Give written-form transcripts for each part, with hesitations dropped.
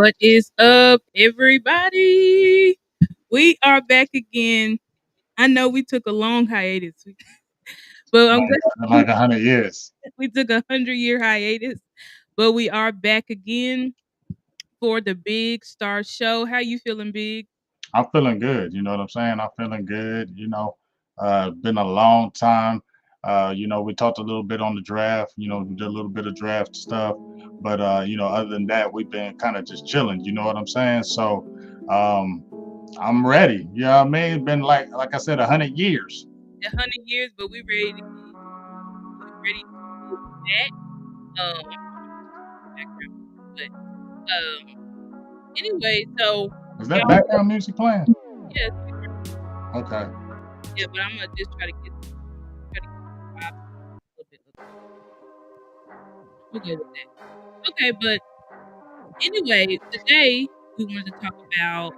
What is up, everybody? We are back again. I know we took a long hiatus, but I'm glad Like 100 years. we took 100-year hiatus. But we are back again for the Big Star Show. How you feeling, Big? I'm feeling good. You know what I'm saying? I'm feeling good. Been a long time. We talked a little bit on the draft. We did a little bit of draft stuff, but other than that, we've been kind of just chilling. You know what I'm saying? So, um, I'm ready. You know what I mean? It's been like I said, 100 years. 100 years, but we ready to do that. Background, but anyway, so Is that y'all, background music playing? yeah, Okay. yeah, but I'm gonna just try to get the vibes a little bit. We'll go with that. Okay, but anyway, today we wanted to talk about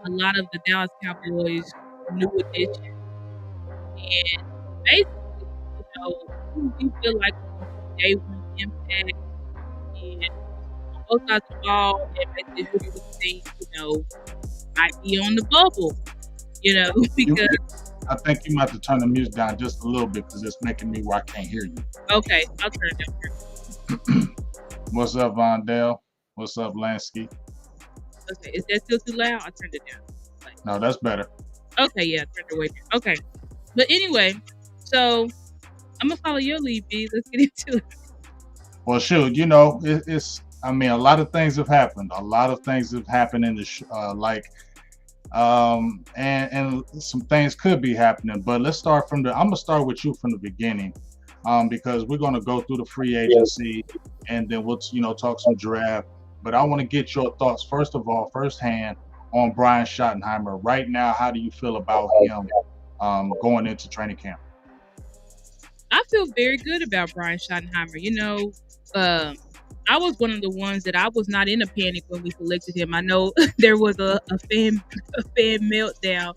a lot of the Dallas Cowboys new addition and basically, who we feel like is going to be day one impact and on both sides of the ball, and basically who do we think, might be on the bubble, You, because I think you might have to turn the music down just a little bit because it's making me where I can't hear you. okay, I'll turn it down first. What's up, Vondell? What's up, Lansky? Okay, is that still too loud? I turned it down. Like, No, that's better. okay, yeah, I turned it way down. Okay, but anyway, so I'm gonna follow your lead, B. Let's get into it. Well, shoot, it's. I mean, a lot of things have happened. A lot of things have happened in the and some things could be happening. But let's start from the. I'm gonna start with you from the beginning, because we're gonna go through the free agency, and then we'll talk some draft. But I want to get your thoughts first of all, firsthand, on Brian Schottenheimer right now. How do you feel about him going into training camp? I feel very good about Brian Schottenheimer. Um, I was one of the ones that I was not in a panic when we selected him. I know there was a fan meltdown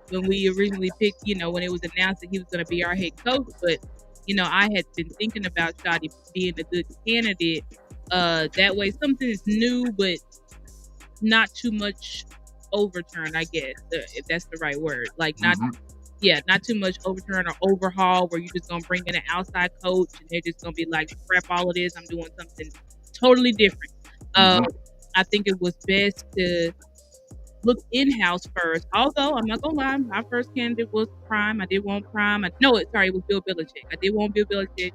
when we originally picked, when it was announced that he was going to be our head coach. But I had been thinking about Shotty being a good candidate. That way, something is new, but not too much overturn. I guess if that's the right word. Like not Hmm. yeah, not too much overturn or overhaul where you're just gonna bring in an outside coach and they're just gonna be like, scrap all of this. I'm doing something totally different. Um, Hmm. I think it was best to look in house first. Although I'm not gonna lie, my first candidate was Prime. I did want Prime. It was Bill Belichick. I did want Bill Belichick.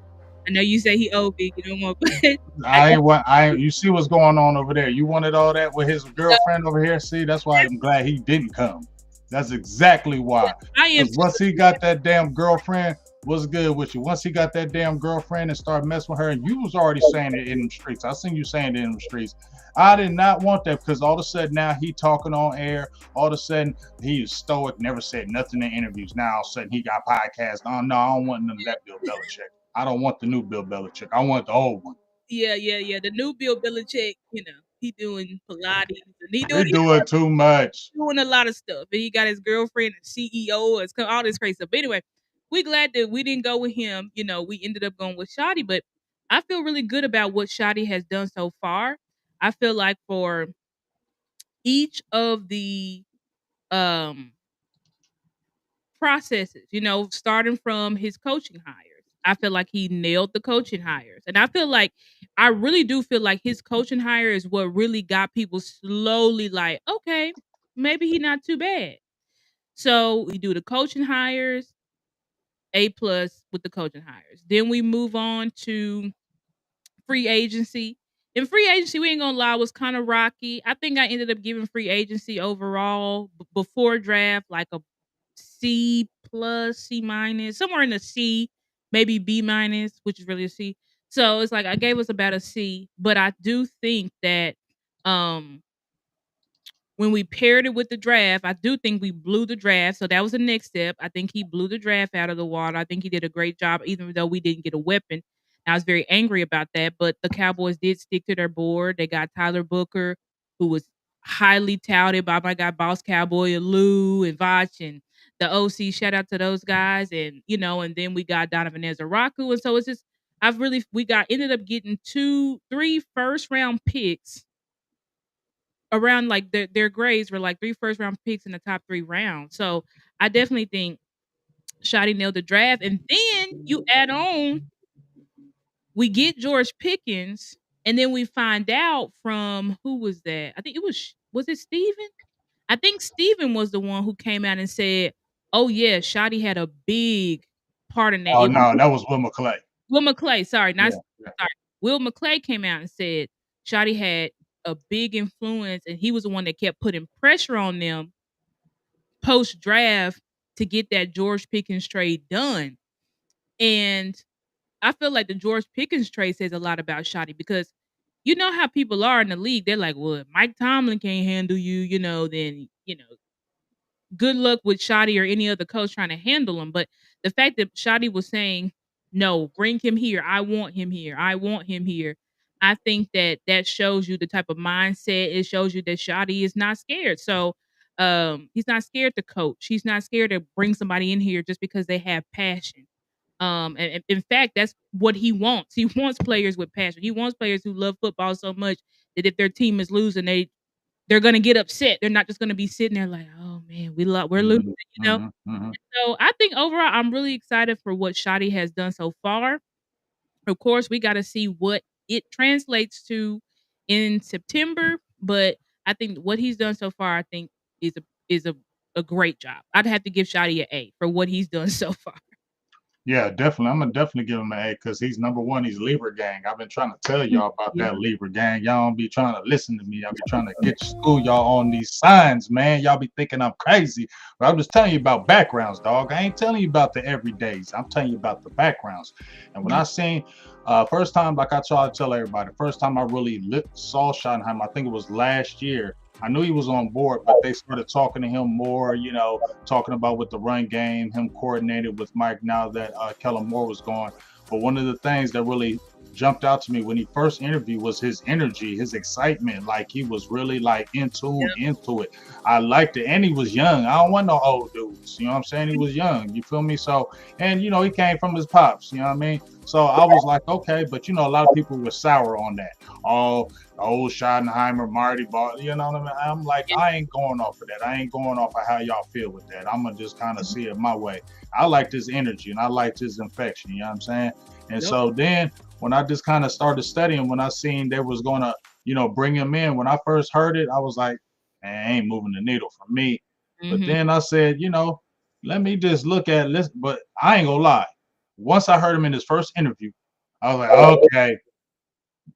I know you say he old big, you don't want, but I I ain't want. I you see what's going on over there. You wanted all that with his girlfriend over here. See, that's why I'm glad he didn't come. That's exactly why. I am Because too. once he got that damn girlfriend, what's good with you? Once he got that damn girlfriend and started messing with her, and you was already saying it in the streets. I seen you saying it in the streets. I did not want that because all of a sudden now he talking on air. All of a sudden he is stoic, never said nothing in interviews. Now all of a sudden he got podcasts. Oh no, I don't want none of that Bill Belichick. I don't want the new Bill Belichick. I want the old one. Yeah, yeah, yeah. The new Bill Belichick, he doing Pilates and he He doing doing too much. doing a lot of stuff. And he got his girlfriend and CEO and all this crazy stuff. But anyway, we glad that we didn't go with him. We ended up going with Shotty, but I feel really good about what Shotty has done so far. I feel like for each of the um processes, starting from his coaching hires. I feel like he nailed the coaching hires. And I really do feel like his coaching hire is what really got people slowly like, okay, maybe he not too bad. So we do the coaching hires, A plus with the coaching hires. Then we move on to free agency. In free agency, we ain't gonna lie, was kind of rocky. I think I ended up giving free agency overall before draft like a C plus, C minus, somewhere in the C, maybe B minus, which is really a C. So it's like I gave us about a C, but I do think that um when we paired it with the draft, I do think we blew the draft. So that was the next step. I think he blew the draft out of the water. I think he did a great job, even though we didn't get a weapon. I was very angry about that, but the Cowboys did stick to their board. They got Tyler Booker, who was highly touted by my guy Boss Cowboy and Lou and Vach and the OC. Shout out to those guys, and then we got Donovan Ezaraku, and so it's just we got ended up getting 3 first round picks around like their grades were like 3 first-round picks in the top 3 rounds. So I definitely think Shotty nailed the draft. And then you add on, we get George Pickens, and then we find out from who was that? I think it was it Steven? I think Steven was the one who came out and said, "Oh yeah, Shotty had a big part in that." Oh It no, that was Will McClay. Will McClay, sorry, not Yeah, yeah. sorry. Will McClay came out and said Shotty had a big influence, and he was the one that kept putting pressure on them post draft to get that George Pickens trade done. And I feel like the George Pickens trade says a lot about Shotty because you know how people are in the league. They're like, well, if Mike Tomlin can't handle you, then good luck with Shotty or any other coach trying to handle him. But the fact that Shotty was saying, no, bring him here. I want him here. I want him here. I think that shows you the type of mindset. It shows you that Shotty is not scared. So he's not scared to coach. He's not scared to bring somebody in here just because they have passion. And in fact, that's what he wants. He wants players with passion. He wants players who love football so much that if their team is losing, they're gonna get upset. They're not just gonna be sitting there like, "Oh man, we're losing," Mhm, you know? mhm, mhm. So I think overall, I'm really excited for what Shotty has done so far. Of course, we gotta see what it translates to in September, but I think what he's done so far, I think is a great job. I'd have to give Shotty an A for what he's done so far. Yeah, definitely. I'm gonna definitely give him an A because he's number one. He's Libra gang. I've been trying to tell Mm, y'all about yeah. that Libra gang. Y'all don't be trying to listen to me. I'll be trying to get school y'all on these signs, man. Y'all be thinking I'm crazy, but I'm just telling you about backgrounds, dog. I ain't telling you about the everydays. I'm telling you about the backgrounds. And when Yeah. I seen first time, like I try to tell everybody, first time I really saw Schottenheimer, I think it was last year. I knew he was on board, but they started talking to him more, talking about with the run game, him coordinated with Mike now that Kellen Moore was gone. But one of the things that really jumped out to me when he first interviewed was his energy, his excitement. Like he was really like in tune into it. I liked it. And he was young. I don't want no old dudes. You know what I'm saying? He was young. You feel me? So, and he came from his pops, you know what I mean? So I was like, okay, but a lot of people were sour on that. Oh, old Schottenheimer, Marty Ball, you know what I mean? I'm like, Yeah. I ain't going off of that. I ain't going off of how y'all feel with that. I'm gonna just kind of see it my way. I like this energy and I like this infection, you know what I'm saying? And Yep. so then when I just kind of started studying, when I seen they was gonna, bring him in, when I first heard it, I was like, man, ain't moving the needle for me. But Mhm. then I said, let me just look at this. But I ain't gonna lie. Once I heard him in his first interview, I was like, okay,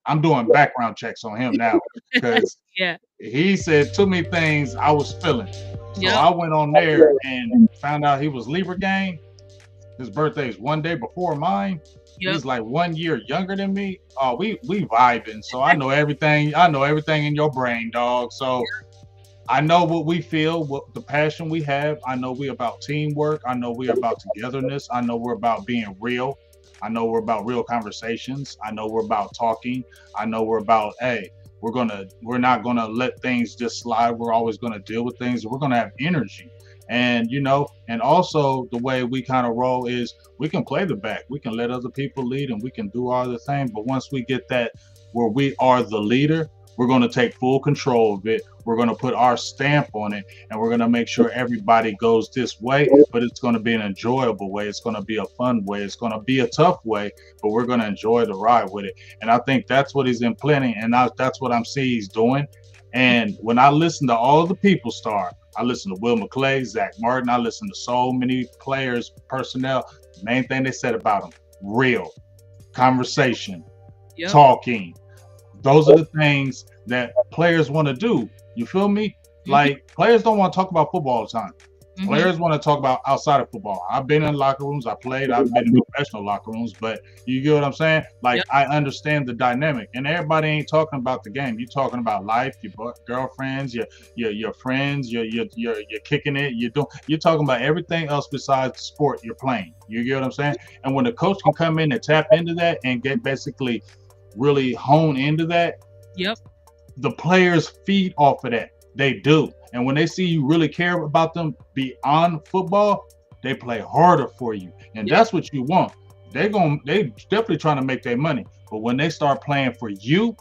I'm doing background checks on him now because Yeah. he said too many things I was feeling. So Yep. I went on there and found out he was Libra gang. His birthday is one day before mine. Yep. He's like 1 year younger than me. Oh, we vibing. So I know everything. I know everything in your brain, dog. So I know what we feel, what the passion we have. I know we're about teamwork. I know we're about togetherness. I know we're about being real. I know we're about real conversations. I know we're about talking. I know we're about, hey, we're not gonna let things just slide. We're always gonna deal with things. We're gonna have energy. And and also the way we kind of roll is we can play the back. We can let other people lead and we can do all the thing. But once we get that where we are the leader, we're going to take full control of it. We're going to put our stamp on it and we're going to make sure everybody goes this way, but it's going to be an enjoyable way. It's going to be a fun way. It's going to be a tough way, but we're going to enjoy the ride with it. And I think that's what he's implementing. And that's what I'm seeing he's doing. And when I listen to all the people star, I listen to Will McClay, Zach Martin, I listen to so many players, personnel. The main thing they said about him, real, conversation, Yep. talking, those are the things that players want to do. You feel me? Mhm. Like players don't want to talk about football all the time. Mhm. Players want to talk about outside of football. I've been in locker rooms, I played, I've been in professional locker rooms, but you get what I'm saying? Like Yep. I understand the dynamic. And everybody ain't talking about the game. You're talking about life, your girlfriends, your friends, you're kicking it, you're talking about everything else besides the sport you're playing. You get what I'm saying? And when the coach can come in and tap into that and get basically really hone into that, Yep. the players feed off of that. They do. And when they see you really care about them beyond football, they play harder for you. And Yep. that's what you want. They definitely trying to make their money. But when they start playing for you,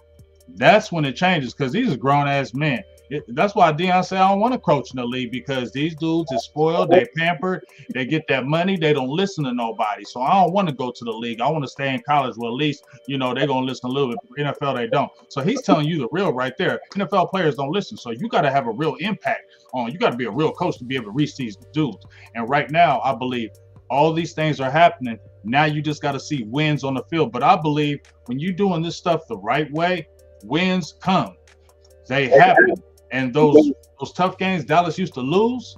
that's when it changes because these are grown ass men. That's why Deion said I don't want to coach in the league because these dudes is spoiled, they pampered, they get that money, they don't listen to nobody. So I don't want to go to the league. I want to stay in college where at least they're gonna listen a little bit. NFL they don't. So he's telling you the real right there. NFL players don't listen. So you got to have a real impact on. You got to be a real coach to be able to reach these dudes. And right now, I believe all these things are happening. Now you just got to see wins on the field. But I believe when you're doing this stuff the right way, wins come. They happen. And those tough games Dallas used to lose,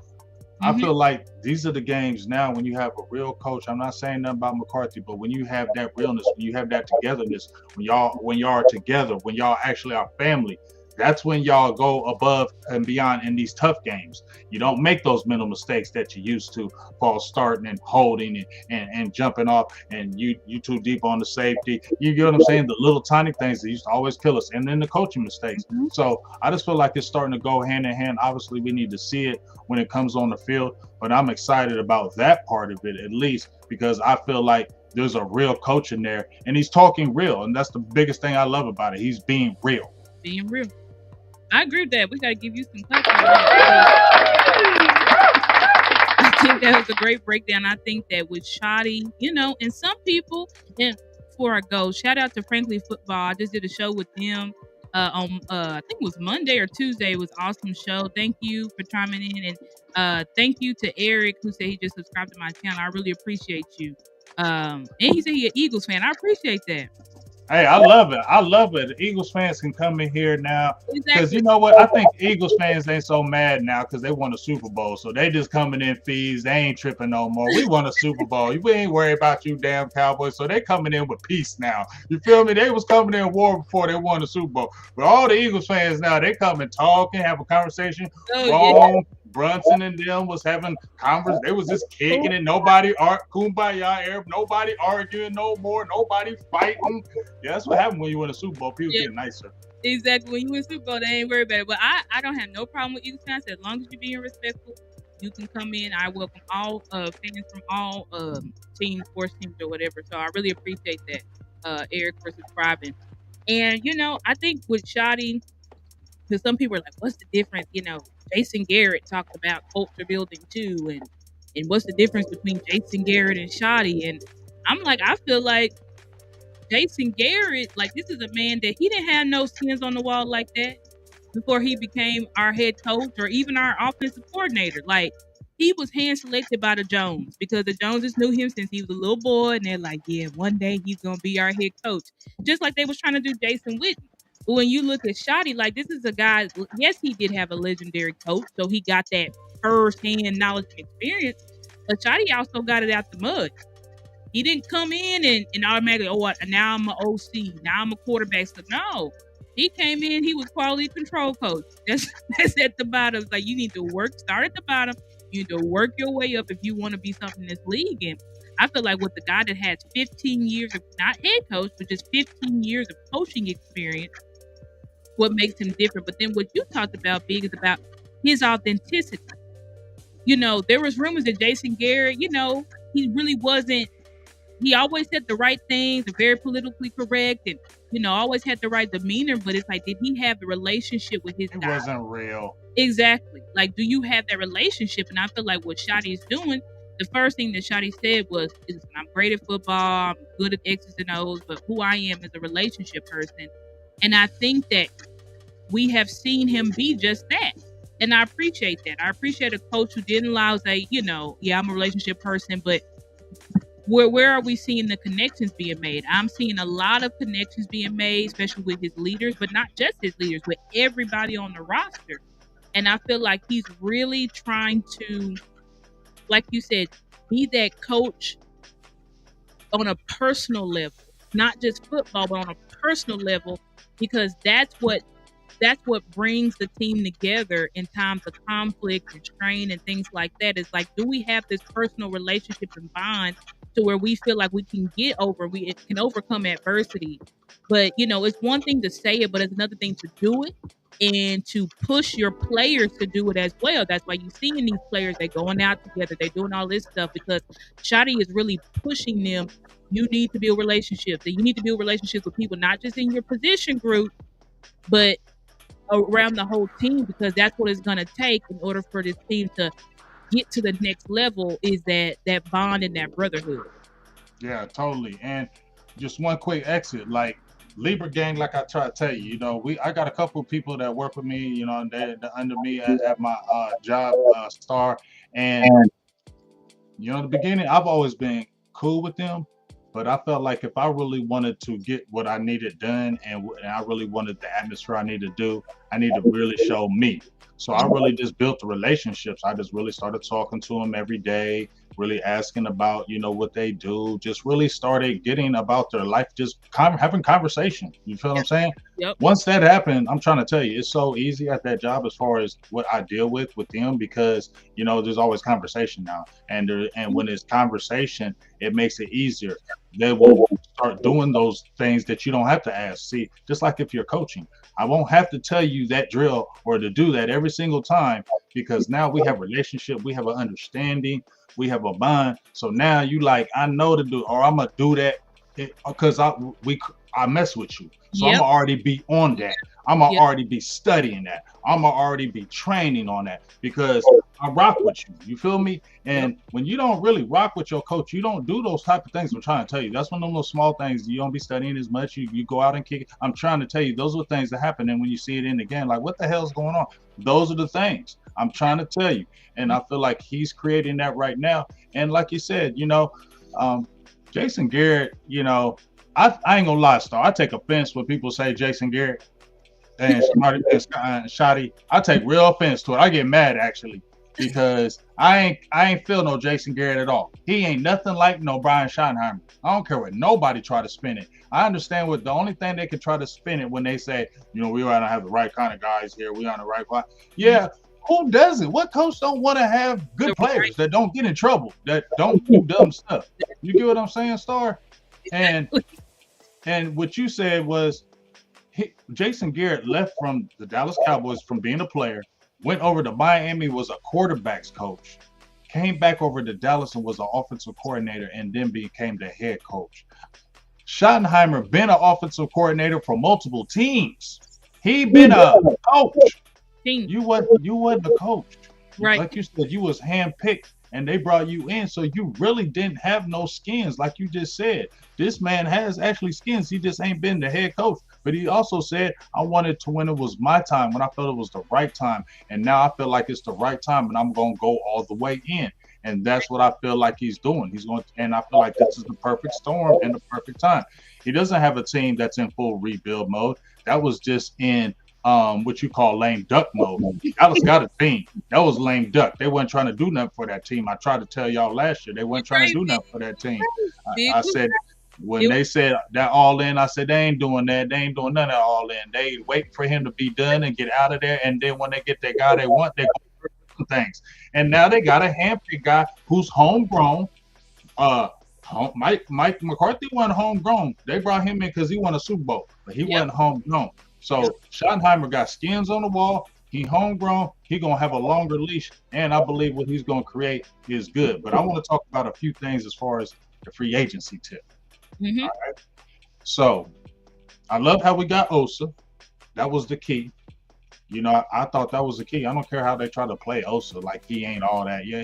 I Mm-hmm. feel like these are the games now when you have a real coach. I'm not saying nothing about McCarthy, but when you have that realness, when you have that togetherness, when y'all are together, when y'all actually are family, that's when y'all go above and beyond in these tough games. You don't make those mental mistakes that you used to, false starting and holding and jumping off, and you too deep on the safety. You get what I'm saying? The little tiny things that used to always kill us, and then the coaching mistakes. Mm-hmm. So I just feel like it's starting to go hand in hand. Obviously, we need to see it when it comes on the field, but I'm excited about that part of it at least because I feel like there's a real coach in there and he's talking real, and that's the biggest thing I love about it. He's being real. Being real. I agree with that. We got to give you some claps on that. I think that was a great breakdown. I think that with Shoddy, and some people, and before I go, shout out to Frankly Football. I just did a show with them on, I think it was Monday or Tuesday. It was an awesome show. Thank you for chiming in. And thank you to Eric, who said he just subscribed to my channel. I really appreciate you. And he said he's an Eagles fan. I appreciate that. Hey, I love it. I love it. The Eagles fans can come in here now because Exactly. you know what? I think Eagles fans ain't so mad now because they won a Super Bowl. So they just coming in fees. They ain't tripping no more. We won a Super Bowl. We ain't worried about you damn Cowboys. So they coming in with peace now. You feel me? They was coming in war before they won the Super Bowl. But all the Eagles fans now, they come and talking, have a conversation. Oh, yeah. Wrong. Brunson and them was having converse. They was just kicking it. Nobody kumbaya, nobody arguing no more. Nobody fighting. Yeah, that's what happened when you win a Super Bowl. People Yeah. get nicer. Exactly. When you win Super Bowl, they ain't worried about it. But I don't have no problem with Eagles fans. As long as you're being respectful, you can come in. I welcome all fans from all teams, sports teams, or whatever. So I really appreciate that, Eric, for subscribing. And, I think with Shoddy, because some people are like, what's the difference? Jason Garrett talked about culture building too. And what's the difference between Jason Garrett and Shoddy? And I'm like, I feel like Jason Garrett, like this is a man that he didn't have no skins on the wall like that before he became our head coach or even our offensive coordinator. Like he was hand selected by the Jones because the Joneses knew him since he was a little boy, and they're like, yeah, one day he's gonna be our head coach. Just like they was trying to do Jason Witten. But when you look at Shoddy, like this is a guy. Yes, he did have a legendary coach, so he got that first-hand knowledge and experience. But Shoddy also got it out the mud. He didn't come in and automatically, now I'm an OC, now I'm a quarterback. So no, he came in, he was quality control coach. That's at the bottom. It's like you need to start at the bottom. You need to work your way up if you want to be something in this league. And I feel like with the guy that has 15 years of not head coach, but just 15 years of coaching experience, what makes him different. But then what you talked about, Big, is about his authenticity. There was rumors that Jason Garrett, he really wasn't. He always said the right things, very politically correct, and always had the right demeanor. But it's like, did he have the relationship with his It guy? wasn't real. Exactly. Like, do you have that relationship? And I feel like what Shoddy is doing, the first thing that Shoddy said was, "Listen, I'm great at football, I'm good at X's and O's, but who I am is a relationship person." And I think that we have seen him be just that. And I appreciate that. I appreciate a coach who didn't allow say, yeah, I'm a relationship person, but where are we seeing the connections being made? I'm seeing a lot of connections being made, especially with his leaders, but not just his leaders, with everybody on the roster. And I feel like he's really trying to, like you said, be that coach on a personal level, not just football, but on a personal level, because that's what brings the team together in times of conflict and strain and things like that. Is like, do we have this personal relationship and bond to where we feel like we can we can overcome adversity? But it's one thing to say it, but it's another thing to do it and to push your players to do it as well. That's why you see in these players, they going out together, they doing all this stuff because Shoddy is really pushing them. You need to build relationships, and you need to build relationships with people not just in your position group, but around the whole team, because that's what it's gonna take in order for this team to get to the next level, is that bond and that brotherhood. Yeah, totally. And just one quick exit, like Libra gang, like I try to tell you, I got a couple of people that work with me, and they're under me at my job, Star, and in the beginning, I've always been cool with them, but I felt like if I really wanted to get what I needed done and I really wanted the atmosphere I need to do, I need to really show me. So I really just built the relationships. I just really started talking to them every day, really asking about, what they do, just really started getting about their life, just having conversation. You feel what I'm Yep. saying? Yep. Once that happened, I'm trying to tell you, it's so easy at that job as far as what I deal with them because, there's always conversation now. And when it's conversation, it makes it easier. They will start doing those things that you don't have to ask. See, just like if you're coaching, I won't have to tell you that drill or to do that every single time because now we have a relationship, we have an understanding, we have a bond. So now you like, I know to do, or I'm gonna do that because I mess with you. So I'm Yep. gonna already be on that. I'm gonna Yep. already be studying that. I'm gonna already be training on that because I rock with you. You feel me? Yep. And when you don't really rock with your coach, you don't do those type of things. I'm trying to tell you. That's one of those small things. You don't be studying as much. You go out and kick it. I'm trying to tell you, those are things that happen. And when you see it in the game, like, what the hell's going on? Those are the things I'm trying to tell you. And I feel like he's creating that right now. And like you said, Jason Garrett, I ain't gonna lie, Star. I take offense when people say Jason Garrett and Shotty. I take real offense to it. I get mad actually because I ain't feel no Jason Garrett at all. He ain't nothing like no Brian Schottenheimer. I don't care what nobody try to spin it. I understand what the only thing they can try to spin it when they say, we ought to have the right kind of guys here. We on the right line. Yeah. Who does it? What coach don't want to have good players that don't get in trouble, that don't do dumb stuff? You get what I'm saying, Star? And what you said was Jason Garrett left from the Dallas Cowboys from being a player, went over to Miami, was a quarterbacks coach, came back over to Dallas and was an offensive coordinator, and then became the head coach. Schottenheimer been an offensive coordinator for multiple teams. He been a coach. You wasn't a coach. Right. Like you said, you was handpicked and they brought you in. So you really didn't have no skins, like you just said. This man has actually skins. He just ain't been the head coach. But he also said, I wanted to when it was my time, when I felt it was the right time. And now I feel like it's the right time and I'm going to go all the way in. And that's what I feel like he's doing. And I feel like this is the perfect storm and the perfect time. He doesn't have a team that's in full rebuild mode. That was just in what you call lame duck mode. Dallas got a team. That was lame duck. They weren't trying to do nothing for that team. I tried to tell y'all last year they weren't trying to do nothing for that team. I said when they said that all in, I said they ain't doing that. They ain't doing none of that all in. They waiting for him to be done and get out of there. And then when they get that guy they want, they go do things. And now they got a handpicked guy who's homegrown. Mike McCarthy wasn't homegrown. They brought him in because he won a Super Bowl, but he wasn't homegrown. So Schottenheimer got skins on the wall. He homegrown. He gonna have a longer leash, and I believe what he's gonna create is good. But I want to talk about a few things as far as the free agency tip. Mm-hmm. All right. So I love how we got Osa. That was the key. I thought that was the key. I don't care how they try to play Osa like he ain't all that. Yeah,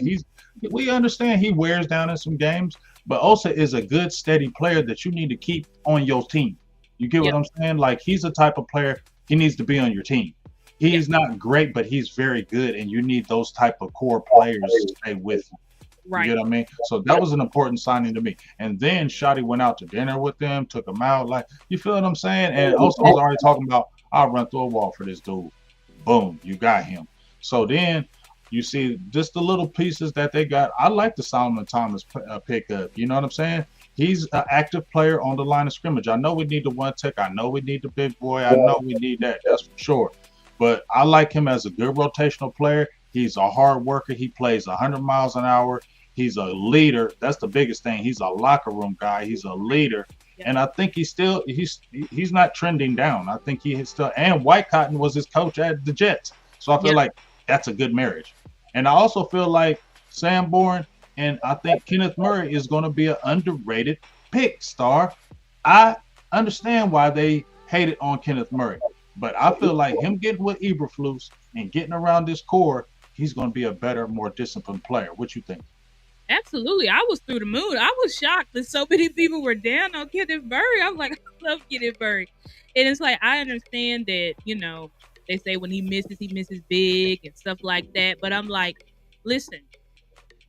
we understand he wears down in some games, but Osa is a good, steady player that you need to keep on your team. You get what I'm saying? Like, he's the type of player, he needs to be on your team. He's not great, but he's very good, and you need those type of core players to stay with you. Right. You get what I mean? So that was an important signing to me. And then Shotty went out to dinner with them, took them out. Like, you feel what I'm saying? And also was already talking about, I'll run through a wall for this dude. Boom, you got him. So then you see just the little pieces that they got. I like the Solomon Thomas pickup. You know what I'm saying? He's an active player on the line of scrimmage. I know we need the one tech. I know we need the big boy. I know we need that. That's for sure. But I like him as a good rotational player. He's a hard worker. He plays 100 miles an hour. He's a leader. That's the biggest thing. He's a locker room guy. He's a leader. Yeah. And I think he's not trending down. I think he is still. And White Cotton was his coach at the Jets. So I feel like that's a good marriage. And I also feel like Sanborn and I think Kenneth Murray is going to be an underrated pick, Star. I understand why they hated on Kenneth Murray. But I feel like him getting with Eberflus and getting around this core, he's going to be a better, more disciplined player. What you think? Absolutely. I was through the moon. I was shocked that so many people were down on Kenneth Murray. I was like, I love Kenneth Murray. And it's like, I understand that, they say when he misses big and stuff like that. But I'm like, listen,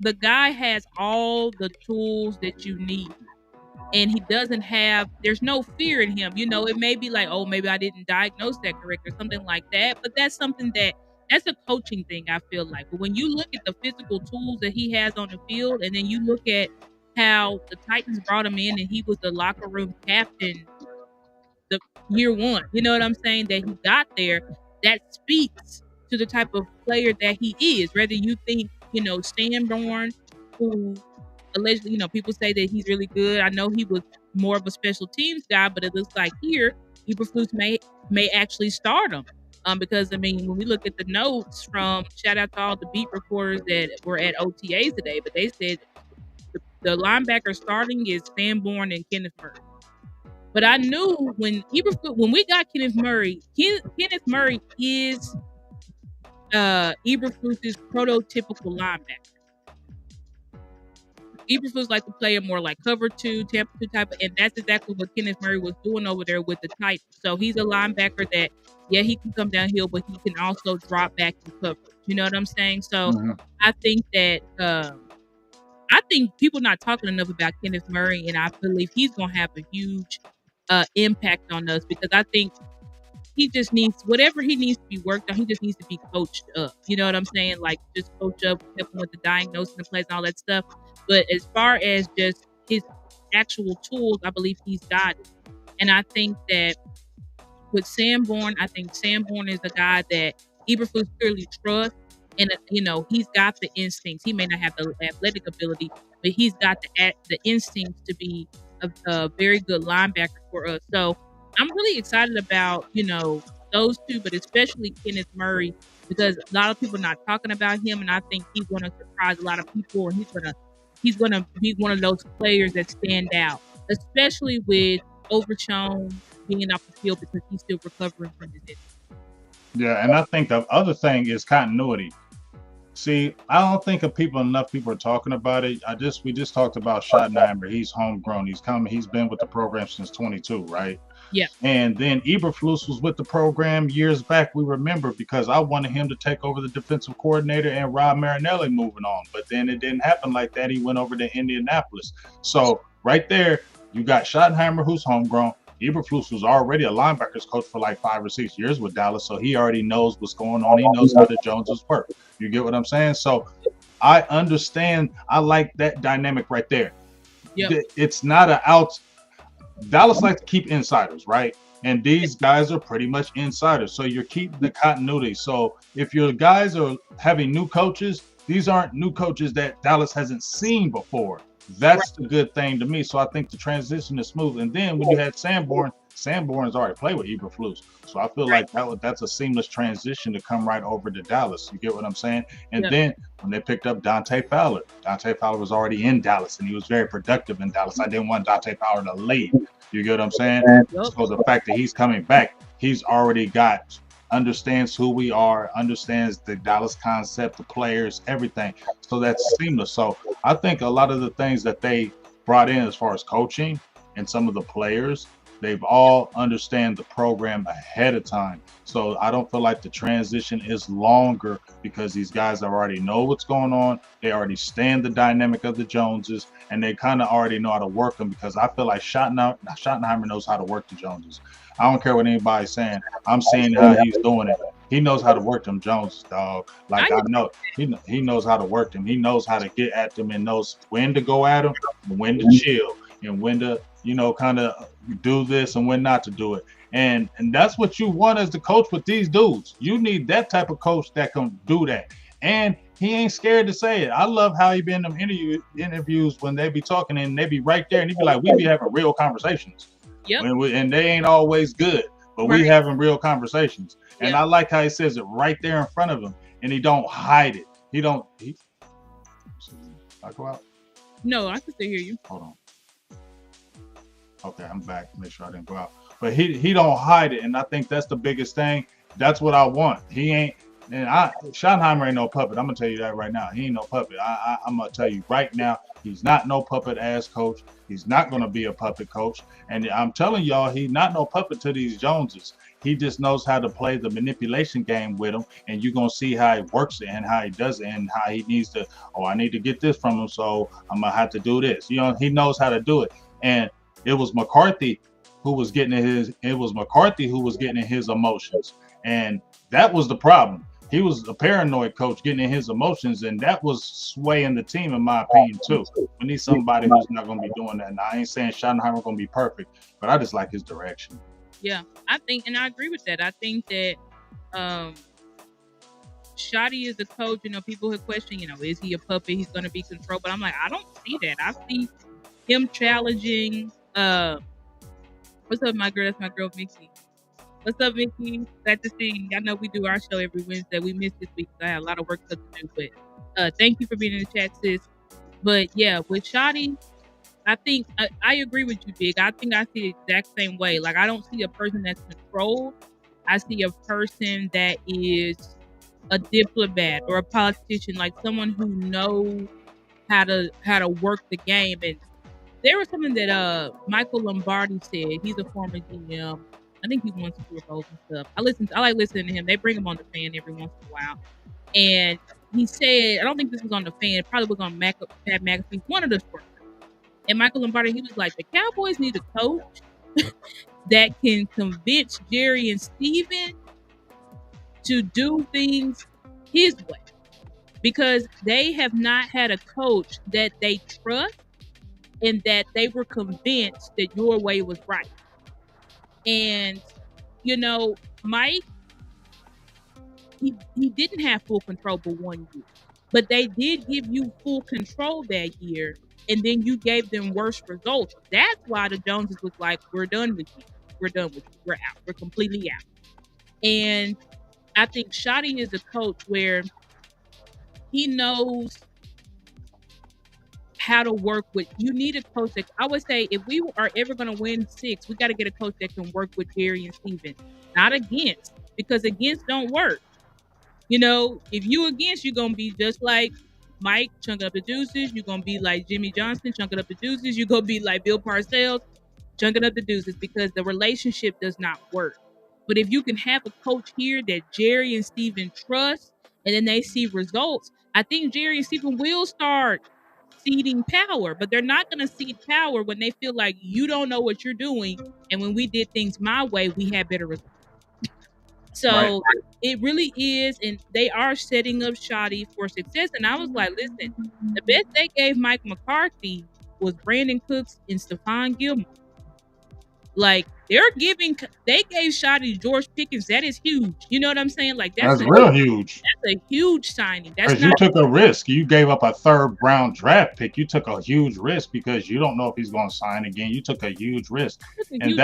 the guy has all the tools that you need. And he doesn't have, there's no fear in him. It may be like, oh, maybe I didn't diagnose that correct or something like that. But that's something that's a coaching thing, I feel like. But when you look at the physical tools that he has on the field, and then you look at how the Titans brought him in and he was the locker room captain the year one, you know what I'm saying, that he got there, that speaks to the type of player that he is. Whether you think, Sanborn, who allegedly, people say that he's really good. I know he was more of a special teams guy, but it looks like here Eberflus may actually start him. Because I mean, when we look at the notes from shout out to all the beat reporters that were at OTAs today, but they said the linebacker starting is Sanborn and Kenneth Murray. But I knew when we got Kenneth Murray, Kenneth Murray is Eberflus's prototypical linebacker. Eberflus like to play a more like cover two, Tampa two type, and that's exactly what Kenneth Murray was doing over there with the Titans. So he's a linebacker that, yeah, he can come downhill, but he can also drop back and cover. You know what I'm saying? So Mm-hmm. I think that I think people not talking enough about Kenneth Murray, and I believe he's gonna have a huge impact on us because I think he just needs whatever he needs to be worked on. He just needs to be coached up. You know what I'm saying? Like just coach up, help him with the diagnosing the plays and all that stuff. But as far as just his actual tools, I believe he's got it. And I think that with Sanborn, I think Sanborn is a guy that Eberflus clearly trusts. And he's got the instincts. He may not have the athletic ability, but he's got the instincts to be a very good linebacker for us. So I'm really excited about those two, but especially Kenneth Murray because a lot of people are not talking about him, and I think he's going to surprise a lot of people, and he's gonna be one of those players that stand out, especially with Overshown being off the field because he's still recovering from his injury. Yeah, and I think the other thing is continuity. See, I don't think enough people are talking about it. We just talked about Schottenheimer. He's homegrown. He's been with the program since 22, right? Yeah. And then Eberflus was with the program years back. We remember because I wanted him to take over the defensive coordinator and Rob Marinelli moving on. But then it didn't happen like that. He went over to Indianapolis. So right there, you got Schottenheimer, who's homegrown. Eberflus was already a linebackers coach for like 5 or 6 years with Dallas, so he already knows what's going on. He knows how the Joneses work. You get what I'm saying? So I understand. I like that dynamic right there. Yep. It's not an out. Dallas likes to keep insiders, right? And these guys are pretty much insiders. So you're keeping the continuity. So if your guys are having new coaches, these aren't new coaches that Dallas hasn't seen before. That's the good thing to me. So I think the transition is smooth. And then when you had Sanborn's already played with Eberflus. So I feel like that's a seamless transition to come right over to Dallas. You get what I'm saying? And then when they picked up Dante Fowler was already in Dallas and he was very productive in Dallas. I didn't want Dante Fowler to leave. You get what I'm saying? So the fact that he's coming back, he's already understands who we are, understands the Dallas concept, the players, everything. So that's seamless. So I think a lot of the things that they brought in as far as coaching and some of the players, they've all understand the program ahead of time. So I don't feel like the transition is longer because these guys already know what's going on. They already stand the dynamic of the Joneses, and they kind of already know how to work them because I feel like Schottenheimer knows how to work the Joneses. I don't care what anybody's saying. I'm seeing how he's doing it. He knows how to work them Joneses, dog. Like I know he knows how to work them. He knows how to get at them and knows when to go at them, and when to chill, and when to kind of do this and when not to do it. And that's what you want as the coach with these dudes. You need that type of coach that can do that. And he ain't scared to say it. I love how he been in them interviews when they be talking and they be right there and he be like, we be having real conversations. Yep. And they ain't always good, but we having real conversations. And I like how he says it right there in front of him, and he don't hide it. I go out? No, I can still hear you. Hold on. Okay, I'm back. Make sure I didn't go out. but he don't hide it, and I think that's the biggest thing. That's what I want. He ain't, and Schottenheimer ain't no puppet. I'm gonna tell you that right now. He ain't no puppet. I'm gonna tell you right now. He's not no puppet ass coach. He's not gonna be a puppet coach. And I'm telling y'all, he's not no puppet to these Joneses. He just knows how to play the manipulation game with him, and you're gonna see how he works it and how he does it and how he needs to. Oh, I need to get this from him, so I'm gonna have to do this. You know, he knows how to do it. And it was McCarthy who was getting in his. It was McCarthy who was getting in his emotions, and that was the problem. He was a paranoid coach getting in his emotions, and that was swaying the team, in my opinion, too. We need somebody who's not going to be doing that. Now, I ain't saying Schottenheimer going to be perfect, but I just like his direction. Yeah, I think, and I agree with that. I think that Shotty is a coach. You know, people have questioned, you know, is he a puppet? He's going to be controlled. But I'm like, I don't see that. I see him challenging. What's up, my girl? That's my girl, Mickey. What's up, Mickey? Glad to see you. I know we do our show every Wednesday. We missed this week. So I had a lot of work to do. But thank you for being in the chat, sis. But yeah, with Shotty, I think I agree with you, Big. I think I see the exact same way. Like, I don't see a person that's controlled. I see a person that is a diplomat or a politician, like someone who knows how to work the game. And there was something that Michael Lombardi said. He's a former GM. I think he won Super Bowls and stuff. I like listening to him. They bring him on the Fan every once in a while. And he said, I don't think this was on the Fan. It probably was on Pat McAfee, one of the sports. And Michael Lombardi, he was like, the Cowboys need a coach that can convince Jerry and Steven to do things his way. Because they have not had a coach that they trust and that they were convinced that your way was right. And, you know, Mike, he didn't have full control for 1 year. But they did give you full control that year. And then you gave them worse results. That's why the Joneses was like, we're done with you. We're done with you. We're out. We're completely out. And I think Shotty is a coach where he knows how to work with. You need a coach that, I would say, if we are ever going to win 6, we got to get a coach that can work with Jerry and Steven. Not against, because against don't work. You know, if you against, you're going to be just like Mike, chunking up the deuces. You're going to be like Jimmy Johnson, chunking up the deuces. You're going to be like Bill Parcells, chunking up the deuces, because the relationship does not work. But if you can have a coach here that Jerry and Steven trust, and then they see results, I think Jerry and Steven will start ceding power. But they're not going to cede power when they feel like you don't know what you're doing. And when we did things my way, we had better results. So right. It really is, and they are setting up Shotty for success. And I was like, listen, the best they gave Mike McCarthy was Brandon Cooks and Stephon Gilmore. Like, they gave Shotty George Pickens. That is huge. You know what I'm saying? Like, that's real huge. That's a huge signing. Because you took a risk. You gave up a 3rd round draft pick. You took a huge risk because you don't know if he's going to sign again. You took a huge risk, and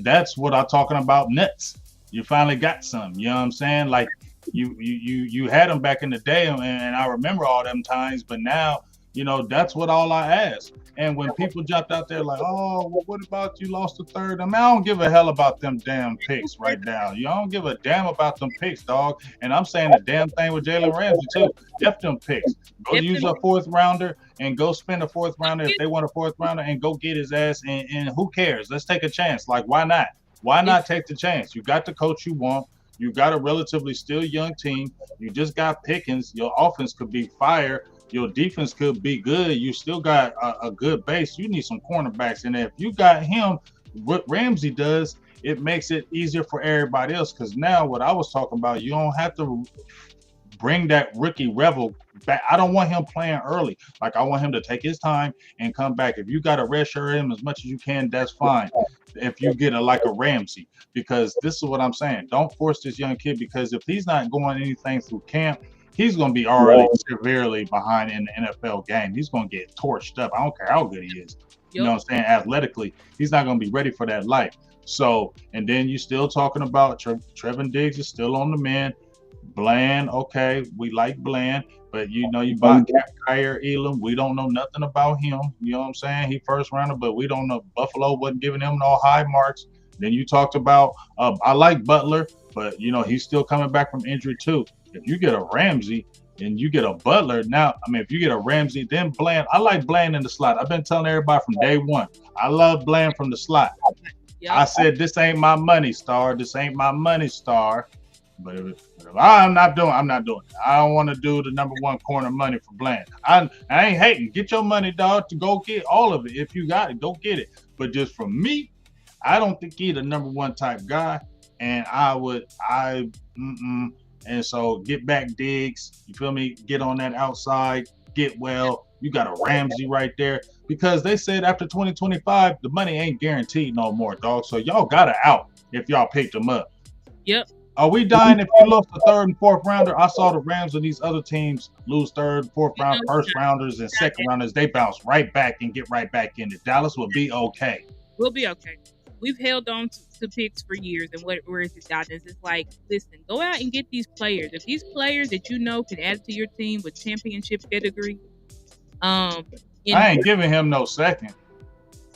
that's what I'm talking about. Nuts. You finally got some. You know what I'm saying? Like, you had them back in the day, and I remember all them times. But now, you know, that's what all I asked. And when people jumped out there like, oh, well, what about you lost the 3rd? I mean, I don't give a hell about them damn picks right now. You don't give a damn about them picks, dog. And I'm saying the damn thing with Jalen Ramsey, too. F them picks. Go use a 4th rounder and go spend a 4th rounder if they want a 4th rounder and go get his ass. And who cares? Let's take a chance. Like, why not? Why not take the chance? You got the coach you want. You got a relatively still young team. You just got Pickens. Your offense could be fire. Your defense could be good. You still got a good base. You need some cornerbacks. And if you got him, what Ramsey does, it makes it easier for everybody else. Because now what I was talking about, you don't have to bring that rookie Revel back. I don't want him playing early. Like, I want him to take his time and come back. If you got to redshirt him as much as you can, that's fine. If you get like a Ramsey, because this is what I'm saying. Don't force this young kid, because if he's not going anything through camp, he's going to be already severely behind in the NFL game. He's going to get torched up. I don't care how good he is. You know what I'm saying? Athletically, he's not going to be ready for that life. So, and then you still talking about Trevin Diggs is still on the mend. Bland, okay, we like Bland. But you bought Kyer Elam. We don't know nothing about him. You know what I'm saying? He first rounder, but we don't know. Buffalo wasn't giving him no high marks. Then you talked about I like Butler, but he's still coming back from injury too. If you get a Ramsey and you get a Butler, now I mean if you get a Ramsey, then Bland. I like Bland in the slot. I've been telling everybody from day one. I love Bland from the slot. I Yep. said this ain't my money, Star. This ain't my money, Star. But if I'm not doing it. I don't want to do the number one corner money for Bland. I ain't hating. Get your money, dog, to go get all of it. If you got it, go get it. But just for me, I don't think he's the number one type guy. And and so get back Diggs. You feel me? Get on that outside. Get well. You got a Ramsey right there. Because they said after 2025, the money ain't guaranteed no more, dog. So y'all got to out if y'all picked them up. Yep. Are we dying if you lost the third and fourth rounder? I saw the Rams and these other teams lose third, fourth round, first rounders, and second rounders. They bounce right back and get right back in it. Dallas will be okay. We'll be okay. We've held on to picks for years, and where is it gotten? It's like, listen, go out and get these players. If these players that you know can add to your team with championship pedigree, I ain't giving him no second.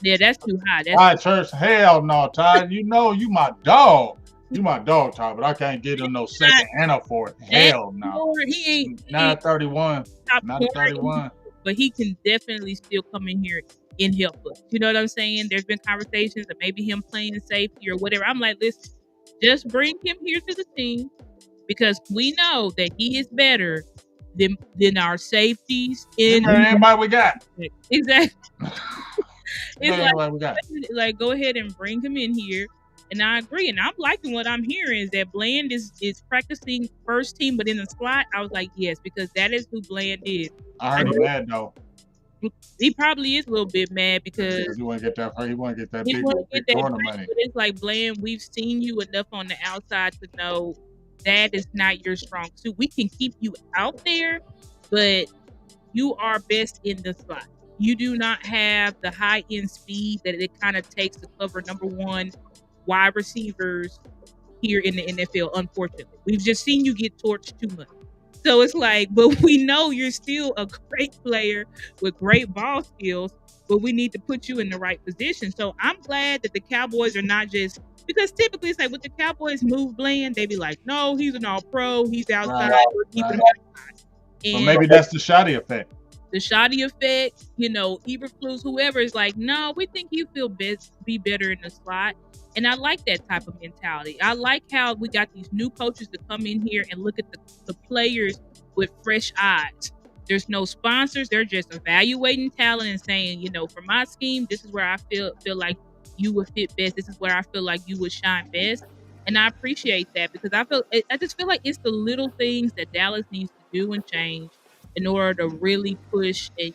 Yeah, that's too high. That's all right, Church. Hell no, Todd. You my dog. You my dog, Todd, but I can't give him no second and a fourth. Hell no. He ain't. Not at 31. Not at 31. But he can definitely still come in here and help us. You know what I'm saying? There's been conversations of maybe him playing safety or whatever. I'm like, listen, just bring him here to the team because we know that he is better than our safeties. Anybody we got. Exactly. It's like go ahead and bring him in here. And I agree. And I'm liking what I'm hearing is that Bland is practicing first team, but in the slot. I was like, yes, because that is who Bland is. I heard him mad though. He probably is a little bit mad because he want to get that. He want to get that big corner money. But it's like, Bland, we've seen you enough on the outside to know that is not your strong suit. We can keep you out there, but you are best in the slot. You do not have the high end speed that it kind of takes to cover number one wide receivers here in the NFL. Unfortunately, we've just seen you get torched too much. So it's like, but we know you're still a great player with great ball skills, but we need to put you in the right position. So I'm glad that the Cowboys are not just, because typically it's like with the Cowboys move Bland, they be like, no, he's an all pro, he's outside, we're keeping him outside. And maybe that's the Shoddy effect. The Shoddy effect, Eberflus, whoever is like, no, we think you feel be better in the slot. And I like that type of mentality. I like how we got these new coaches to come in here and look at the players with fresh eyes. There's no sponsors. They're just evaluating talent and saying, for my scheme, this is where I feel like you would fit best. This is where I feel like you would shine best. And I appreciate that because I just feel like it's the little things that Dallas needs to do and change in order to really push and,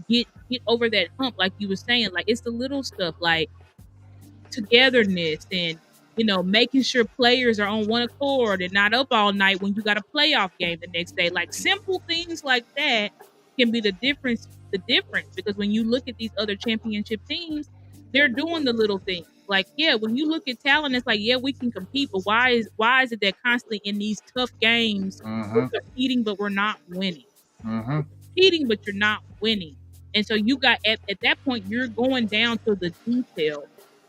get over that hump. Like you were saying, like it's the little stuff like togetherness and making sure players are on one accord and not up all night when you got a playoff game the next day. Like simple things like that can be the difference because when you look at these other championship teams, they're doing the little things. Like, yeah, when you look at talent, it's like, yeah, we can compete, but why is it that constantly in these tough games we're competing but we're not winning? We're competing but you're not winning. And so you got at that point you're going down to the detail.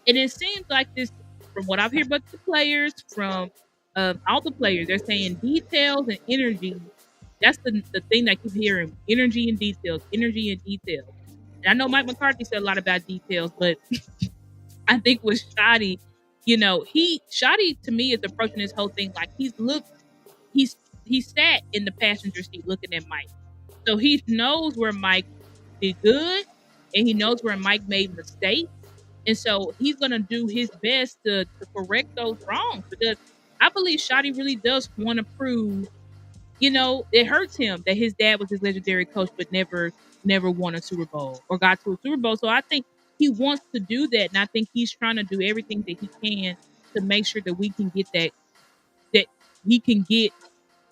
And it seems like this, from what I've heard about the players, from all the players, they're saying details and energy. That's the thing that I keep hearing. Energy and details. And I know Mike McCarthy said a lot about details, but I think with Shoddy, Shoddy to me is approaching this whole thing like he sat in the passenger seat looking at Mike. So he knows where Mike did good and he knows where Mike made mistakes. And so he's going to do his best to correct those wrongs because I believe Shoddy really does want to prove, it hurts him that his dad was his legendary coach, but never won a Super Bowl or got to a Super Bowl. So I think he wants to do that. And I think he's trying to do everything that he can to make sure that we can get that he can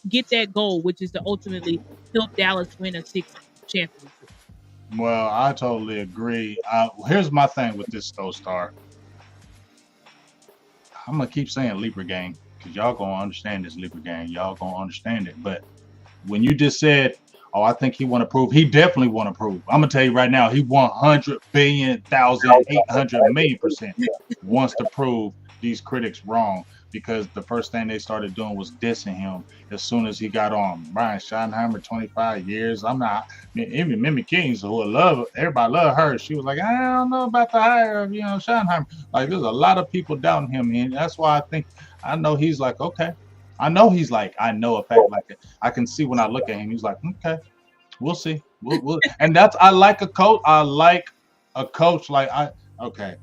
get that goal, which is to ultimately help Dallas win a sixth championship. Well, I totally agree. Here's my thing with this Star. I'm gonna keep saying Libra game because y'all gonna understand this Libra game. Y'all gonna understand it. But when you just said, "Oh, I think he want to prove," he definitely want to prove. I'm gonna tell you right now, he 100 billion, 1,000, 800 million% wants to prove these critics wrong because the first thing they started doing was dissing him as soon as he got on. Brian Schottenheimer, 25 years. I'm not even Mimi Kings, who love everybody love her. She was like, I don't know about the hire of Schottenheimer. Like there's a lot of people doubting him, and that's why I know he's like, okay. I know a fact like it. I can see when I look at him, he's like, okay, we'll see. And that's I like a coach. I like a coach like okay.